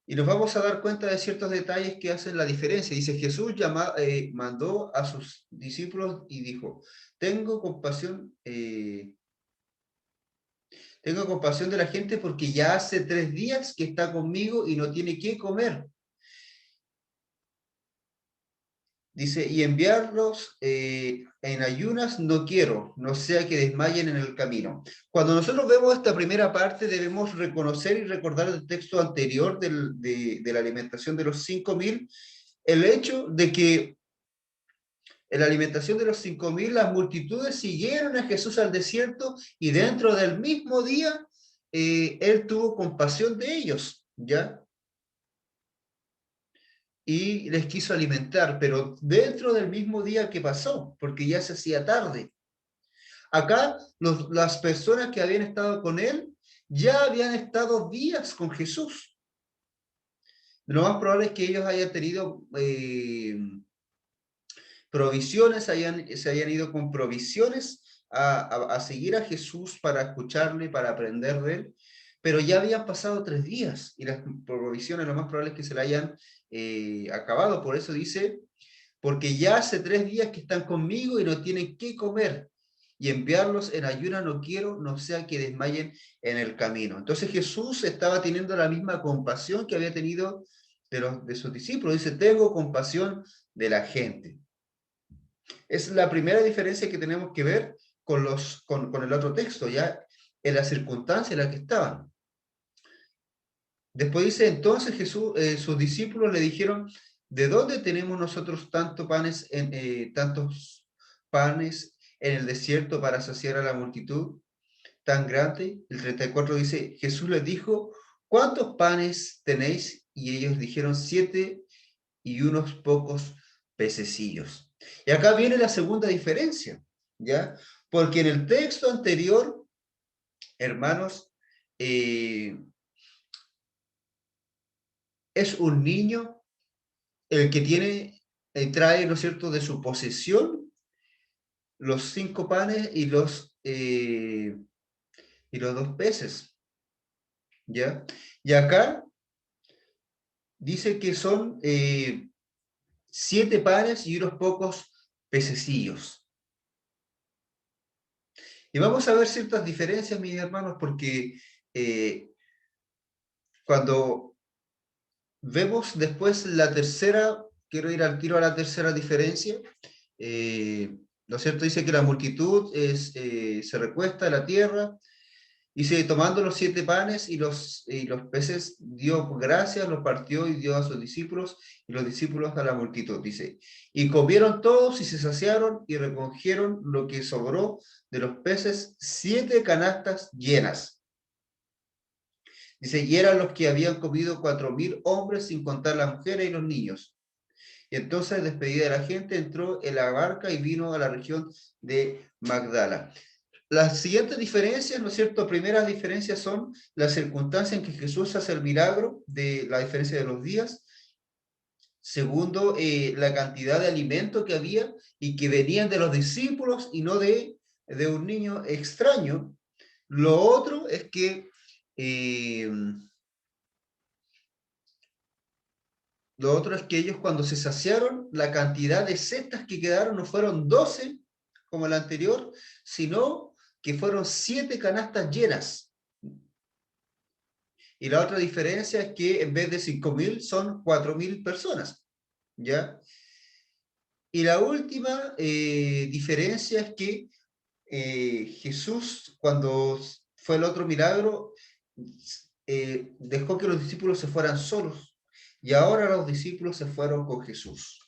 S1: Y nos vamos a dar cuenta de ciertos detalles que hacen la diferencia. Dice, Jesús mandó a sus discípulos y dijo, tengo compasión de la gente porque ya hace 3 días que está conmigo y no tiene qué comer. Dice, y enviarlos en ayunas no quiero, no sea que desmayen en el camino. Cuando nosotros vemos esta primera parte, debemos reconocer y recordar el texto anterior de la alimentación de los 5.000, el hecho de que en la alimentación de los 5.000, las multitudes siguieron a Jesús al desierto y dentro del mismo día, él tuvo compasión de ellos, ¿ya? Y les quiso alimentar, pero dentro del mismo día que pasó, porque ya se hacía tarde. Acá las personas que habían estado con él ya habían estado días con Jesús. Lo más probable es que ellos hayan tenido provisiones, se hayan ido con provisiones a seguir a Jesús para escucharle, para aprender de él, pero ya habían pasado 3 días y las provisiones lo más probable es que se la hayan acabado. Por eso dice, porque ya hace 3 días que están conmigo y no tienen qué comer, y enviarlos en ayuna no quiero, no sea que desmayen en el camino. Entonces Jesús estaba teniendo la misma compasión que había tenido de sus discípulos. Dice, tengo compasión de la gente. Es la primera diferencia que tenemos que ver con el otro texto, ya en la circunstancia en la que estaban. Después dice, entonces Jesús, sus discípulos le dijeron, ¿de dónde tenemos nosotros tantos panes en el desierto para saciar a la multitud tan grande? El 34 dice, Jesús les dijo, ¿cuántos panes tenéis? Y ellos dijeron 7 y unos pocos pececillos. Y acá viene la segunda diferencia, ¿ya? Porque en el texto anterior, hermanos, es un niño el que trae, ¿no es cierto?, de su posesión los 5 panes y los 2 peces, ¿ya? Y acá dice que son 7 panes y unos pocos pececillos. Y vamos a ver ciertas diferencias, mis hermanos, porque cuando vemos después la tercera, quiero ir al tiro a la tercera diferencia, ¿no es cierto? Dice que la multitud se recuesta en la tierra, dice, tomando los 7 panes y los peces, dio gracias, los partió y dio a sus discípulos, y los discípulos a la multitud, dice, y comieron todos y se saciaron y recogieron lo que sobró de los peces, 7 canastas llenas. Dice, y eran los que habían comido 4.000 hombres, sin contar las mujeres y los niños. Y entonces, despedida de la gente, entró en la barca y vino a la región de Magdala. Las siguientes diferencias, ¿no es cierto? Primeras diferencias son las circunstancias en que Jesús hace el milagro, de la diferencia de los días. Segundo, la cantidad de alimento que había y que venían de los discípulos y no de un niño extraño. Lo otro es que ellos cuando se saciaron, la cantidad de cestas que quedaron no fueron 12 como la anterior, sino que fueron 7 canastas llenas. Y la otra diferencia es que en vez de 5.000 son 4.000 personas, ¿ya? Y la última diferencia es que Jesús, cuando fue el otro milagro, dejó que los discípulos se fueran solos, y ahora los discípulos se fueron con Jesús.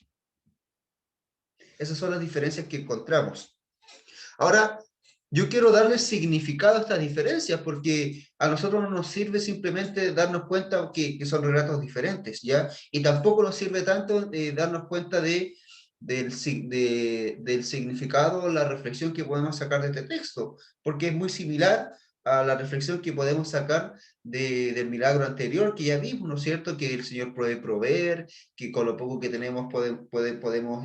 S1: Esas son las diferencias que encontramos. Ahora, yo quiero darle significado a estas diferencias, porque a nosotros no nos sirve simplemente darnos cuenta que son relatos diferentes, ¿ya? Y tampoco nos sirve tanto darnos cuenta del significado, la reflexión que podemos sacar de este texto, porque es muy similar a la reflexión que podemos sacar del milagro anterior que ya vimos, ¿no es cierto? Que el Señor puede proveer, que con lo poco que tenemos podemos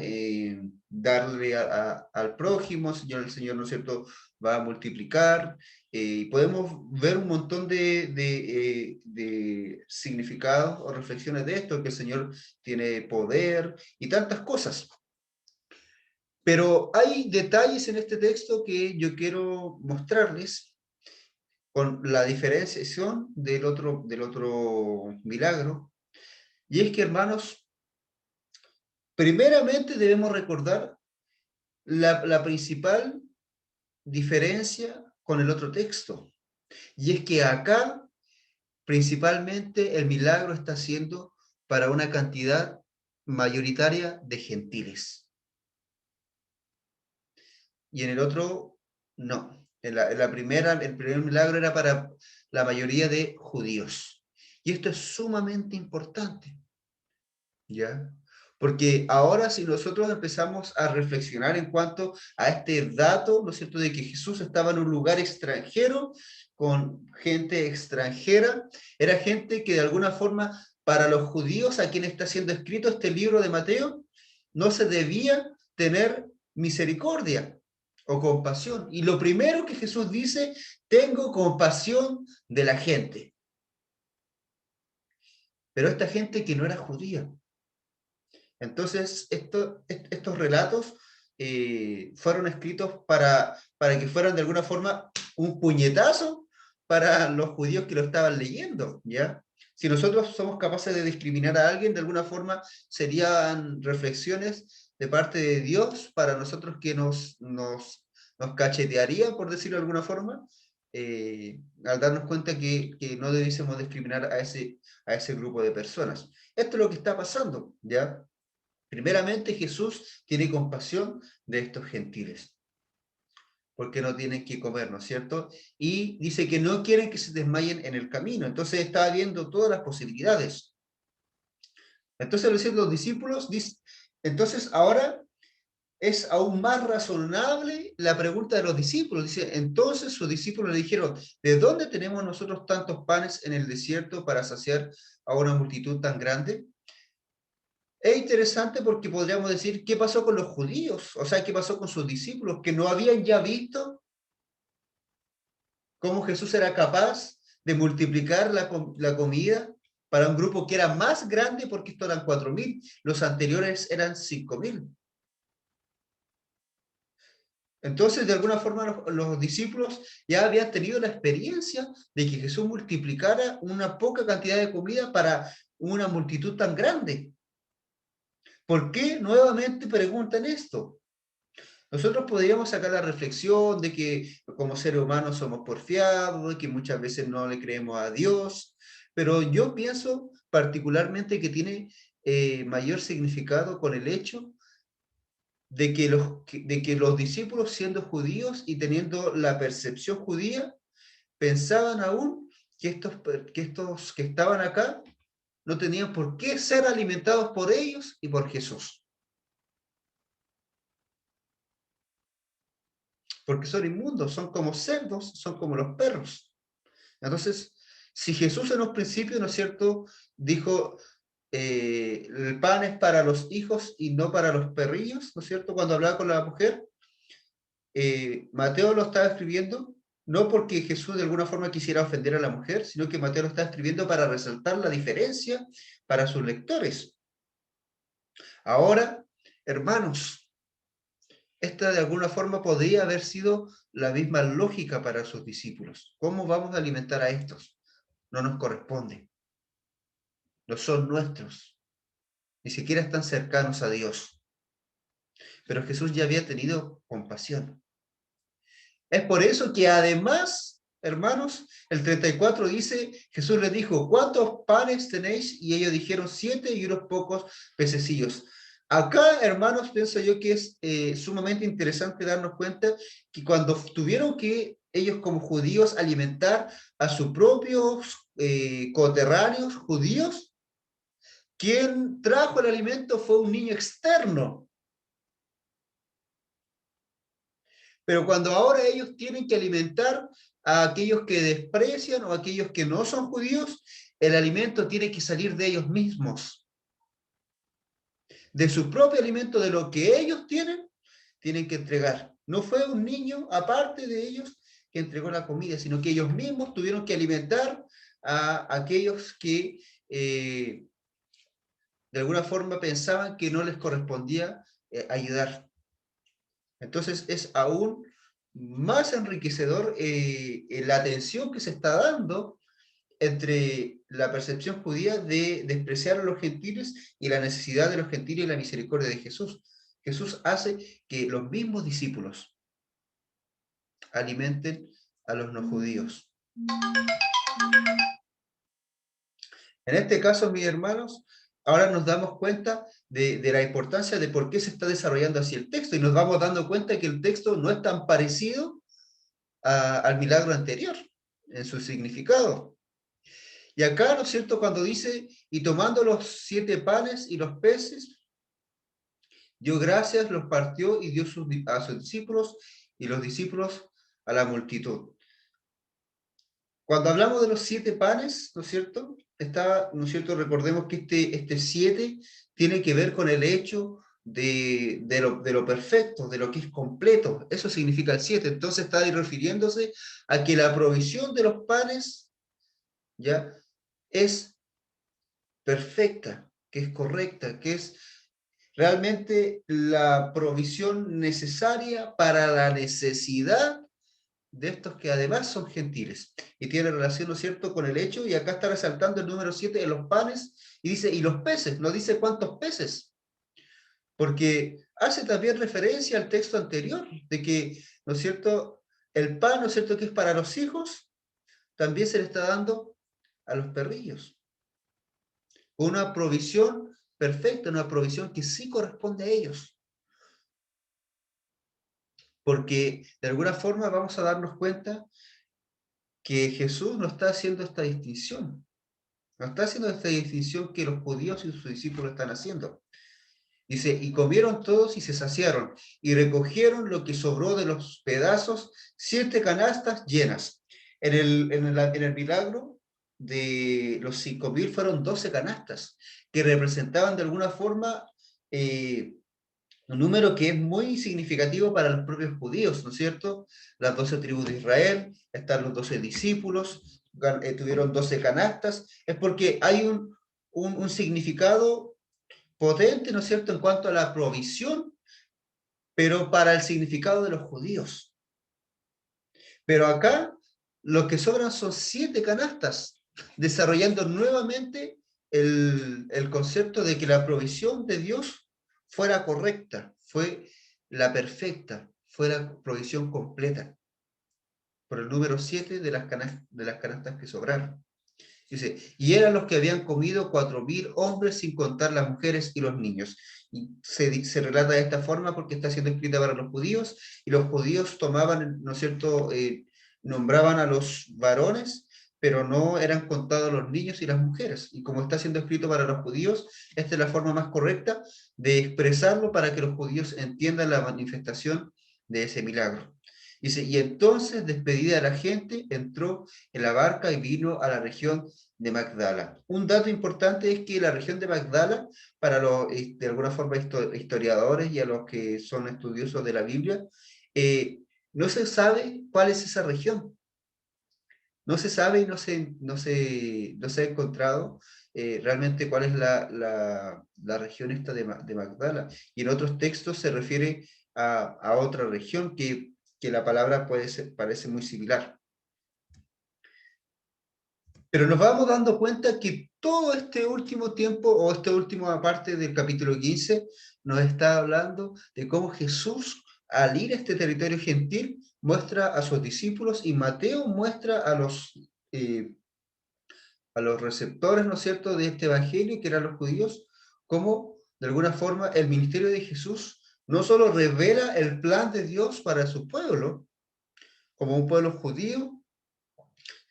S1: darle al prójimo, el Señor, ¿no es cierto?, va a multiplicar, podemos ver un montón de significados o reflexiones de esto, que el Señor tiene poder y tantas cosas. Pero hay detalles en este texto que yo quiero mostrarles con la diferenciación del otro milagro. Y es que, hermanos, primeramente debemos recordar la principal diferencia con el otro texto. Y es que acá, principalmente, el milagro está siendo para una cantidad mayoritaria de gentiles. Y en el otro, no. En la primera, el primer milagro era para la mayoría de judíos. Y esto es sumamente importante, ¿ya? Porque ahora si nosotros empezamos a reflexionar en cuanto a este dato, ¿no es cierto?, de que Jesús estaba en un lugar extranjero, con gente extranjera, era gente que de alguna forma, para los judíos a quien está siendo escrito este libro de Mateo, no se debía tener misericordia o compasión. Y lo primero que Jesús dice, tengo compasión de la gente. Pero esta gente que no era judía. Entonces, estos relatos fueron escritos para que fueran de alguna forma un puñetazo para los judíos que lo estaban leyendo, ¿ya? Si nosotros somos capaces de discriminar a alguien, de alguna forma serían reflexiones de parte de Dios para nosotros que nos cachetearía, por decirlo de alguna forma, al darnos cuenta que no debiésemos discriminar a ese grupo de personas. Esto es lo que está pasando, ¿ya? Primeramente, Jesús tiene compasión de estos gentiles, porque no tienen que comer, ¿no es cierto? Y dice que no quieren que se desmayen en el camino. Entonces está viendo todas las posibilidades. Entonces los discípulos, entonces ahora es aún más razonable la pregunta de los discípulos. Dice, entonces sus discípulos le dijeron, ¿de dónde tenemos nosotros tantos panes en el desierto para saciar a una multitud tan grande? Es interesante porque podríamos decir, ¿qué pasó con los judíos? O sea, ¿qué pasó con sus discípulos? Que no habían ya visto cómo Jesús era capaz de multiplicar la comida para un grupo que era más grande, porque estos eran 4.000, los anteriores eran 5.000. Entonces, de alguna forma, los discípulos ya habían tenido la experiencia de que Jesús multiplicara una poca cantidad de comida para una multitud tan grande. ¿Por qué nuevamente preguntan esto? Nosotros podríamos sacar la reflexión de que como seres humanos somos porfiados, de que muchas veces no le creemos a Dios, pero yo pienso particularmente que tiene mayor significado con el hecho de que los discípulos, siendo judíos y teniendo la percepción judía, pensaban aún que estos que estaban acá no tenían por qué ser alimentados por ellos y por Jesús. Porque son inmundos, son como cerdos, son como los perros. Entonces, si Jesús en los principios, ¿no es cierto?, dijo, el pan es para los hijos y no para los perrillos, ¿no es cierto?, cuando hablaba con la mujer, Mateo lo estaba escribiendo no porque Jesús de alguna forma quisiera ofender a la mujer, sino que Mateo lo está escribiendo para resaltar la diferencia para sus lectores. Ahora, hermanos, esta de alguna forma podría haber sido la misma lógica para sus discípulos. ¿Cómo vamos a alimentar a estos? No nos corresponde. No son nuestros. Ni siquiera están cercanos a Dios. Pero Jesús ya había tenido compasión. Es por eso que además, hermanos, el 34 dice, Jesús les dijo, ¿cuántos panes tenéis? Y ellos dijeron 7 y unos pocos pececillos. Acá, hermanos, pienso yo que es sumamente interesante darnos cuenta que cuando tuvieron que ellos como judíos alimentar a sus propios coterráneos judíos, quien trajo el alimento fue un niño externo. Pero cuando ahora ellos tienen que alimentar a aquellos que desprecian o a aquellos que no son judíos, el alimento tiene que salir de ellos mismos. De su propio alimento, de lo que ellos tienen que entregar. No fue un niño aparte de ellos que entregó la comida, sino que ellos mismos tuvieron que alimentar a aquellos que de alguna forma pensaban que no les correspondía ayudar. Entonces es aún más enriquecedor la atención que se está dando entre la percepción judía de despreciar a los gentiles y la necesidad de los gentiles y la misericordia de Jesús. Jesús hace que los mismos discípulos alimenten a los no judíos. En este caso, mis hermanos, ahora nos damos cuenta de la importancia de por qué se está desarrollando así el texto, y nos vamos dando cuenta que el texto no es tan parecido al milagro anterior en su significado. Y acá, ¿no es cierto?, cuando dice, y tomando los 7 panes y los peces, dio gracias, los partió y dio a sus discípulos, y los discípulos a la multitud. Cuando hablamos de los 7 panes, ¿no es cierto?, ¿no es cierto?, recordemos que este 7 tiene que ver con el hecho de lo perfecto, de lo que es completo. Eso significa el 7. Entonces está refiriéndose a que la provisión de los panes ya es perfecta, que es correcta, que es realmente la provisión necesaria para la necesidad de estos que además son gentiles. Y tiene relación, ¿no es cierto?, con el hecho, y acá está resaltando el número 7 de los panes, y dice, y los peces, no dice cuántos peces, porque hace también referencia al texto anterior, de que, ¿no es cierto?, el pan, ¿no es cierto?, que es para los hijos, también se le está dando a los perrillos. Una provisión perfecta, una provisión que sí corresponde a ellos. Porque de alguna forma vamos a darnos cuenta que Jesús no está haciendo esta distinción. No está haciendo esta distinción que los judíos y sus discípulos están haciendo. Dice, y comieron todos y se saciaron, y recogieron lo que sobró de los pedazos, 7 canastas llenas. En el milagro de los 5.000 fueron 12 canastas, que representaban de alguna forma un número que es muy significativo para los propios judíos, ¿no es cierto? Las 12 tribus de Israel, están los 12 discípulos, tuvieron 12 canastas, es porque hay un significado potente, ¿no es cierto?, en cuanto a la provisión, pero para el significado de los judíos. Pero acá, lo que sobran son 7 canastas, desarrollando nuevamente el concepto de que la provisión de Dios fuera correcta, fue la perfecta, fue la provisión completa, por el número 7 de las canastas que sobraron. Dice, y eran los que habían comido 4.000 hombres, sin contar las mujeres y los niños. Y se relata de esta forma porque está siendo escrita para los judíos, y los judíos tomaban, ¿no es cierto?, nombraban a los varones, pero no eran contados los niños y las mujeres. Y como está siendo escrito para los judíos, esta es la forma más correcta de expresarlo para que los judíos entiendan la manifestación de ese milagro. Dice, y entonces, despedida la gente, entró en la barca y vino a la región de Magdala. Un dato importante es que la región de Magdala, para los, de alguna forma, historiadores y a los que son estudiosos de la Biblia, no se sabe cuál es esa región. No se sabe y no se ha encontrado realmente cuál es la región esta de Magdala. Y en otros textos se refiere a otra región que la palabra parece muy similar. Pero nos vamos dando cuenta que todo este último tiempo, o esta última parte del capítulo 15, nos está hablando de cómo Jesús, al ir a este territorio gentil, muestra a sus discípulos, y Mateo muestra a los receptores, ¿no es cierto?, de este evangelio, que eran los judíos, cómo, de alguna forma, el ministerio de Jesús no solo revela el plan de Dios para su pueblo, como un pueblo judío,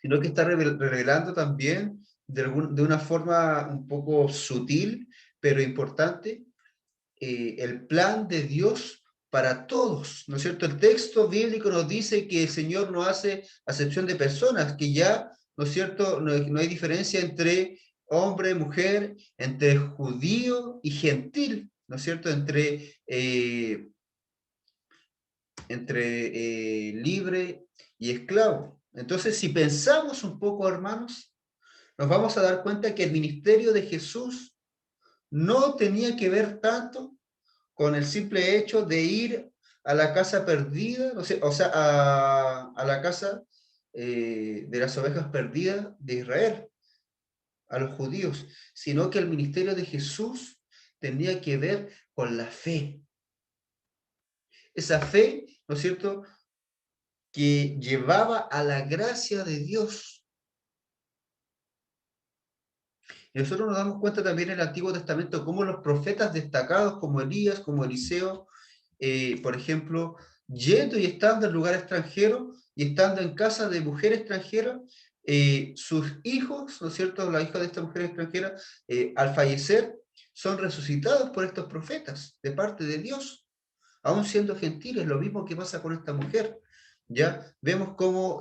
S1: sino que está revelando también de una forma un poco sutil, pero importante, el plan de Dios para todos, ¿no es cierto? El texto bíblico nos dice que el Señor no hace acepción de personas, que ya, ¿no es cierto?, no hay diferencia entre hombre, mujer, entre judío y gentil, ¿no es cierto?, entre libre y esclavo. Entonces, si pensamos un poco, hermanos, nos vamos a dar cuenta que el ministerio de Jesús no tenía que ver tanto con el simple hecho de ir a la casa perdida, o sea, a la casa de las ovejas perdidas de Israel, a los judíos, sino que el ministerio de Jesús tenía que ver con la fe. Esa fe, ¿no es cierto?, que llevaba a la gracia de Dios. Y nosotros nos damos cuenta también en el Antiguo Testamento cómo los profetas destacados como Elías, como Eliseo, por ejemplo, yendo y estando en lugar extranjero y estando en casa de mujer extranjera, sus hijos, ¿no es cierto?, la hija de esta mujer extranjera, al fallecer, son resucitados por estos profetas de parte de Dios, aún siendo gentiles. Lo mismo que pasa con esta mujer. ¿Ya? Vemos cómo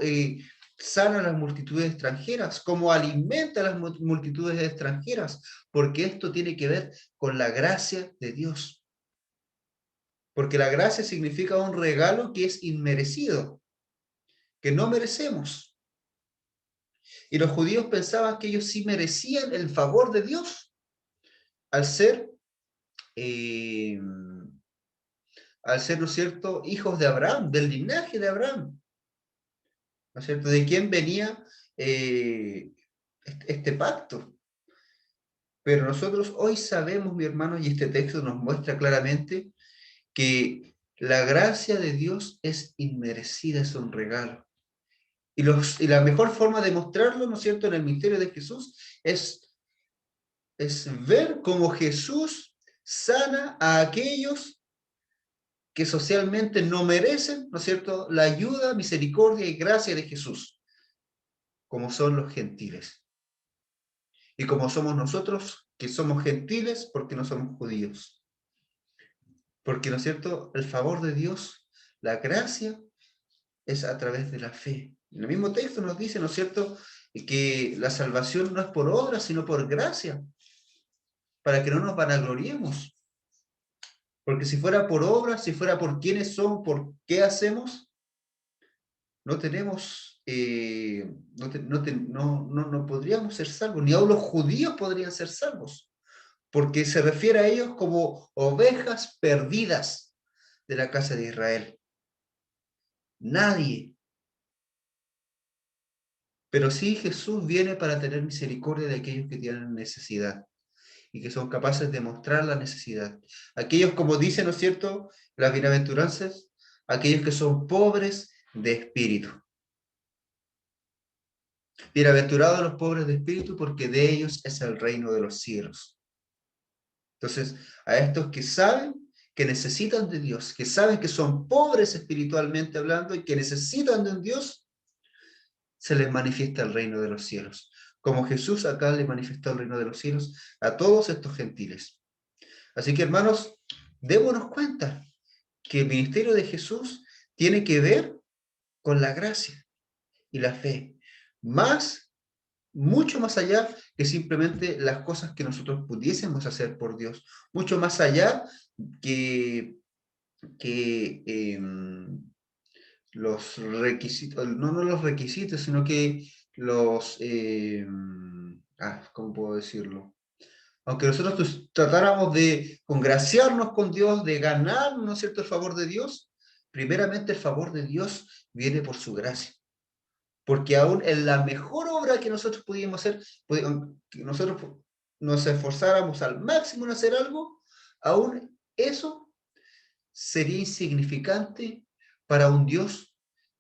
S1: sana a las multitudes extranjeras, cómo alimenta a las multitudes extranjeras, porque esto tiene que ver con la gracia de Dios. Porque la gracia significa un regalo que es inmerecido, que no merecemos. Y los judíos pensaban que ellos sí merecían el favor de Dios al ser, ¿no es cierto?, hijos de Abraham, del linaje de Abraham. ¿No es cierto? ¿De quién venía este pacto? Pero nosotros hoy sabemos, mi hermano, y este texto nos muestra claramente que la gracia de Dios es inmerecida, es un regalo. Y la mejor forma de mostrarlo, ¿no es cierto?, en el misterio de Jesús es ver cómo Jesús sana a aquellos que socialmente no merecen, ¿no es cierto?, la ayuda, misericordia y gracia de Jesús, como son los gentiles. Y como somos nosotros, que somos gentiles porque no somos judíos. Porque, ¿no es cierto?, el favor de Dios, la gracia, es a través de la fe. En el mismo texto nos dice, ¿no es cierto?, que la salvación no es por obra, sino por gracia, para que no nos vanagloriemos. Porque si fuera por obra, si fuera por quiénes somos, por qué hacemos, no tenemos, no podríamos ser salvos, ni aun los judíos podrían ser salvos, porque se refiere a ellos como ovejas perdidas de la casa de Israel. Nadie. Pero sí, Jesús viene para tener misericordia de aquellos que tienen necesidad y que son capaces de mostrar la necesidad. Aquellos, como dicen, ¿no es cierto?, las bienaventuranzas, aquellos que son pobres de espíritu. Bienaventurados los pobres de espíritu, porque de ellos es el reino de los cielos. Entonces, a estos que saben que necesitan de Dios, que saben que son pobres espiritualmente hablando y que necesitan de un Dios, se les manifiesta el reino de los cielos. Como Jesús acá le manifestó el reino de los cielos a todos estos gentiles. Así que, hermanos, démonos cuenta que el ministerio de Jesús tiene que ver con la gracia y la fe. Mucho más allá que simplemente las cosas que nosotros pudiésemos hacer por Dios. Mucho más allá que los requisitos, no los requisitos, sino que los, ¿cómo puedo decirlo? Aunque nosotros tratáramos de congraciarnos con Dios, de ganar, ¿no es cierto?, el favor de Dios, primeramente el favor de Dios viene por su gracia. Porque aún en la mejor obra que nosotros pudiéramos hacer, que nosotros nos esforzáramos al máximo en hacer algo, aún eso sería insignificante para un Dios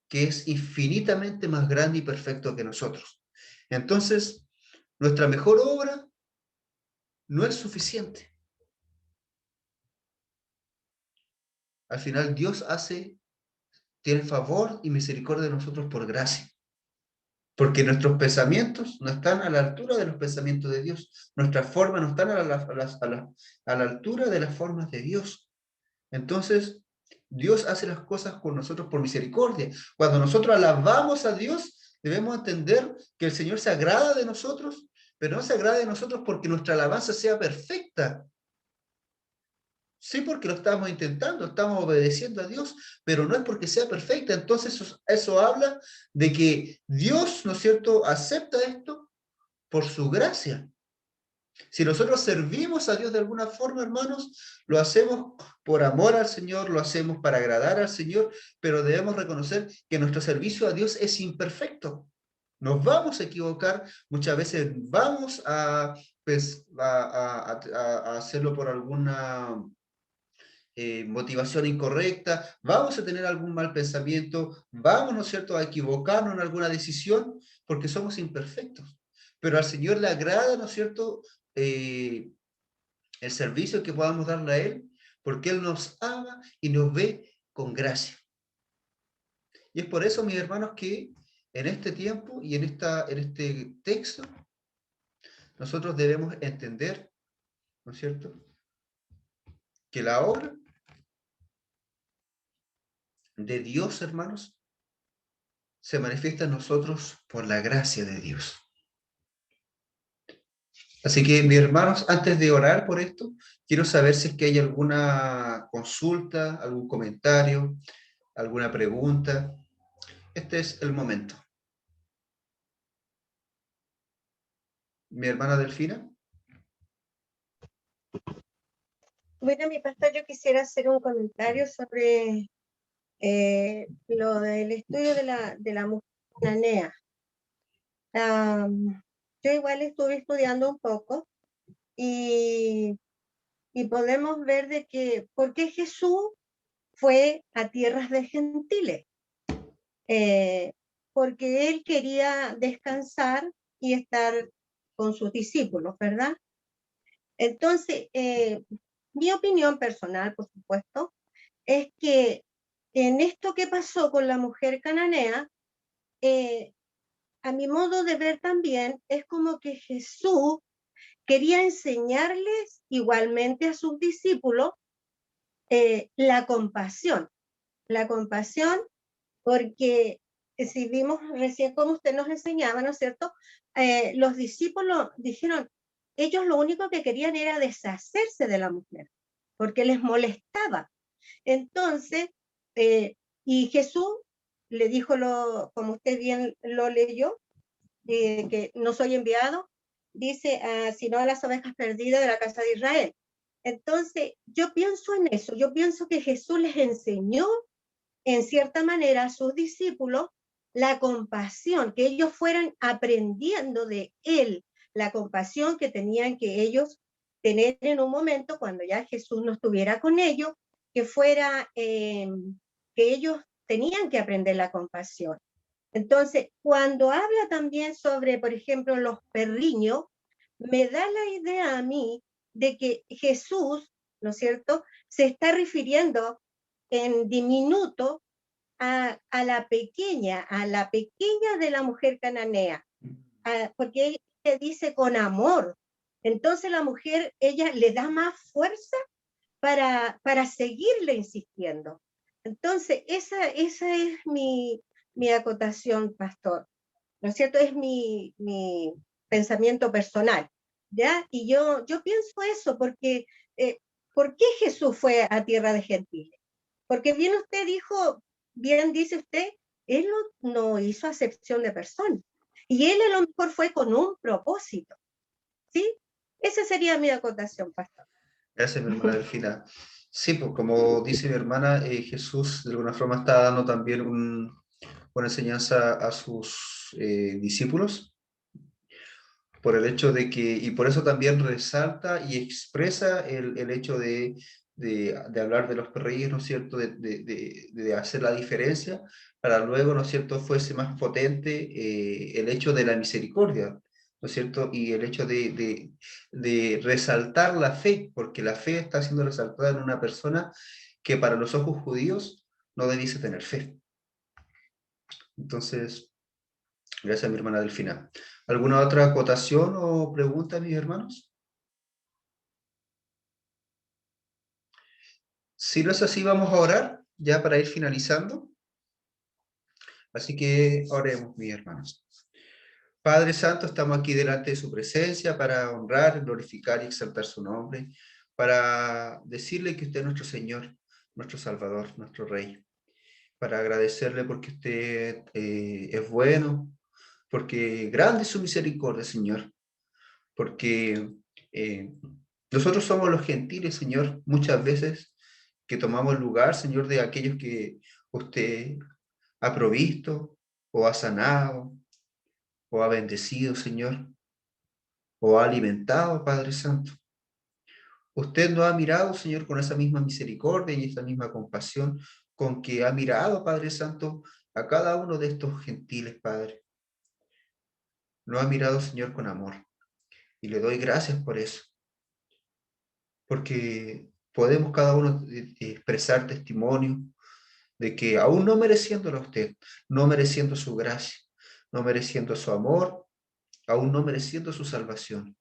S1: que es infinitamente más grande y perfecto que nosotros. Entonces, nuestra mejor obra no es suficiente. Al final, Dios tiene favor y misericordia de nosotros por gracia. Porque nuestros pensamientos no están a la altura de los pensamientos de Dios. Nuestras formas no están a la altura de las formas de Dios. Entonces, Dios hace las cosas con nosotros por misericordia. Cuando nosotros alabamos a Dios, debemos entender que el Señor se agrada de nosotros, pero no se agrada de nosotros porque nuestra alabanza sea perfecta, Sí, porque lo estamos intentando, estamos obedeciendo a Dios, pero no es porque sea perfecta. Entonces eso habla de que Dios, ¿no es cierto?, acepta esto por su gracia. Si nosotros servimos a Dios de alguna forma, hermanos, lo hacemos por amor al Señor, lo hacemos para agradar al Señor, pero debemos reconocer que nuestro servicio a Dios es imperfecto. Nos vamos a equivocar, muchas veces vamos a, pues, a hacerlo por alguna motivación incorrecta, vamos a tener algún mal pensamiento, vamos, ¿no es cierto?, a equivocarnos en alguna decisión, porque somos imperfectos. Pero al Señor le agrada, ¿no es cierto?, el servicio que podamos darle a Él, porque Él nos ama y nos ve con gracia. Y es por eso, mis hermanos, que en este tiempo y en este texto, nosotros debemos entender, ¿no es cierto?, que la obra de Dios, hermanos, se manifiesta en nosotros por la gracia de Dios. Así que, mis hermanos, antes de orar por esto, quiero saber si es que hay alguna consulta, algún comentario, alguna pregunta. Este es el momento. Mi hermana Delfina.
S3: Bueno, mi pastor, yo quisiera hacer un comentario sobre lo del estudio de la mujer cananea. Yo igual estuve estudiando un poco y podemos ver de que, ¿por qué Jesús fue a tierras de gentiles? Porque él quería descansar y estar con sus discípulos, ¿verdad? Entonces, mi opinión personal, por supuesto, es que en esto que pasó con la mujer cananea, a mi modo de ver también, es como que Jesús quería enseñarles igualmente a sus discípulos la compasión, porque si vimos recién como usted nos enseñaba, ¿no es cierto? Los discípulos dijeron, ellos lo único que querían era deshacerse de la mujer, porque les molestaba. Entonces, y Jesús le dijo, como usted bien lo leyó, que no soy enviado, dice, sino a las ovejas perdidas de la casa de Israel. Entonces, yo pienso en eso, yo pienso que Jesús les enseñó en cierta manera a sus discípulos la compasión, que ellos fueran aprendiendo de él, la compasión que tenían que ellos tener en un momento cuando ya Jesús no estuviera con ellos, que fuera que ellos tenían que aprender la compasión. Entonces, cuando habla también sobre, por ejemplo, los perriños, me da la idea a mí de que Jesús, ¿no es cierto?, se está refiriendo en diminuto a la pequeña de la mujer cananea, porque ella dice con amor. Entonces la mujer, ella le da más fuerza para seguirle insistiendo. Entonces, esa es mi acotación, pastor. ¿No es cierto? Es mi pensamiento personal, ¿ya? Y yo pienso eso, porque ¿por qué Jesús fue a tierra de gentiles? Porque bien usted dijo, bien dice usted, él no hizo acepción de personas. Y él a lo mejor fue con un propósito, ¿sí? Esa sería mi acotación, pastor.
S1: Gracias, mi hermana Delfina. Sí, pues como dice mi hermana, Jesús de alguna forma está dando también una enseñanza a sus discípulos, por el hecho de que, y por eso también resalta y expresa el hecho de hablar de los perrillos, ¿no es cierto?, de hacer la diferencia, para luego, ¿no es cierto?, fuese más potente el hecho de la misericordia, ¿no es cierto?, y el hecho de resaltar la fe, porque la fe está siendo resaltada en una persona que para los ojos judíos no debiese tener fe. Entonces, gracias, mi hermana Delfina. ¿Alguna otra acotación o pregunta, mis hermanos? Si no es así, vamos a orar ya para ir finalizando. Así que oremos, mis hermanos. Padre Santo, estamos aquí delante de su presencia para honrar, glorificar y exaltar su nombre. para decirle que usted es nuestro Señor, nuestro Salvador, nuestro Rey, para agradecerle porque usted es bueno, porque grande es su misericordia, Señor, porque nosotros somos los gentiles, Señor, muchas veces que tomamos lugar, Señor, de aquellos que usted ha provisto, o ha sanado, o ha bendecido, Señor, o ha alimentado, Padre Santo. Usted nos ha mirado, Señor, con esa misma misericordia y esa misma compasión con que ha mirado, Padre Santo, a cada uno de estos gentiles, Padre. Nos ha mirado, Señor, con amor. Y le doy gracias por eso. Porque podemos cada uno expresar testimonio de que aún no mereciéndolo a usted, no mereciendo su gracia, no mereciendo su amor, aún no mereciendo su salvación,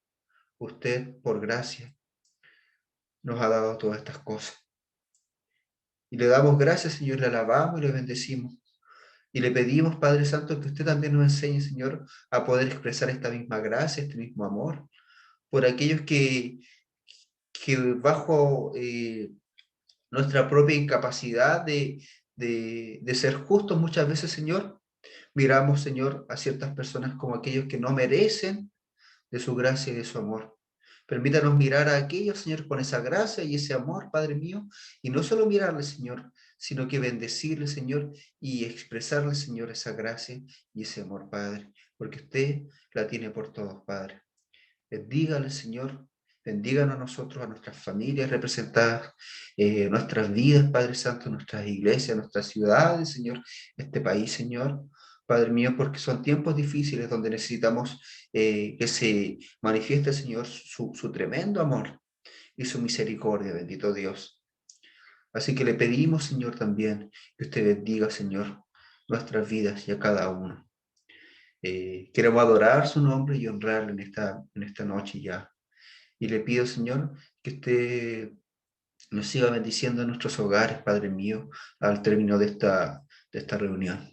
S1: usted por gracia nos ha dado todas estas cosas. Y le damos gracias, Señor, le alabamos y le bendecimos. Y le pedimos, Padre Santo, que usted también nos enseñe, Señor, a poder expresar esta misma gracia, este mismo amor, por aquellos que bajo nuestra propia incapacidad de ser justos muchas veces, Señor, miramos, Señor, a ciertas personas como aquellos que no merecen de su gracia y de su amor. Permítanos mirar a aquellos, Señor, con esa gracia y ese amor, Padre mío, y no solo mirarle, Señor, sino que bendecirle, Señor, y expresarle, Señor, esa gracia y ese amor, Padre, porque usted la tiene por todos, Padre. Bendígale, Señor, bendíganos a nosotros, a nuestras familias representadas, nuestras vidas, Padre Santo, nuestras iglesias, nuestras ciudades, Señor, este país, Señor. Padre mío, porque son tiempos difíciles donde necesitamos que se manifieste, Señor, su tremendo amor y su misericordia, bendito Dios. Así que le pedimos, Señor, también que usted bendiga, Señor, nuestras vidas y a cada uno. Queremos adorar su nombre y honrarle en esta noche ya. Y le pido, Señor, que usted nos siga bendiciendo en nuestros hogares, Padre mío, al término de esta reunión.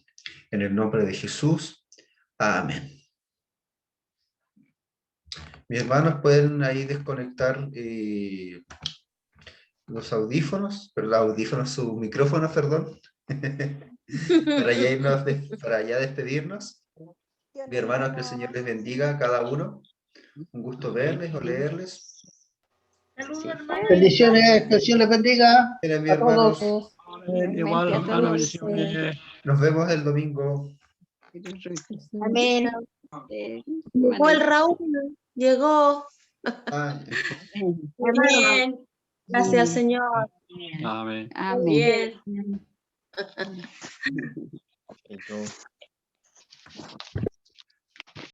S1: En el nombre de Jesús. Amén. Mis hermanos pueden ahí desconectar los audífonos, su micrófono, perdón, para ya despedirnos. Mi hermano, que el Señor les bendiga a cada uno. Un gusto verles o leerles.
S5: Saludos, hermano.
S6: Bendiciones, que el Señor les bendiga
S1: Miren, mis
S6: a todos.
S1: hermanos,
S5: Igual, hermano,
S4: todos.
S5: bendiciones.
S1: nos vemos el domingo.
S2: Amén.
S4: Eh,
S2: Llegó el Raúl, llegó.
S1: Ah,
S2: Amén. Gracias, Señor.
S5: Amén.
S4: Amén.
S2: Bien.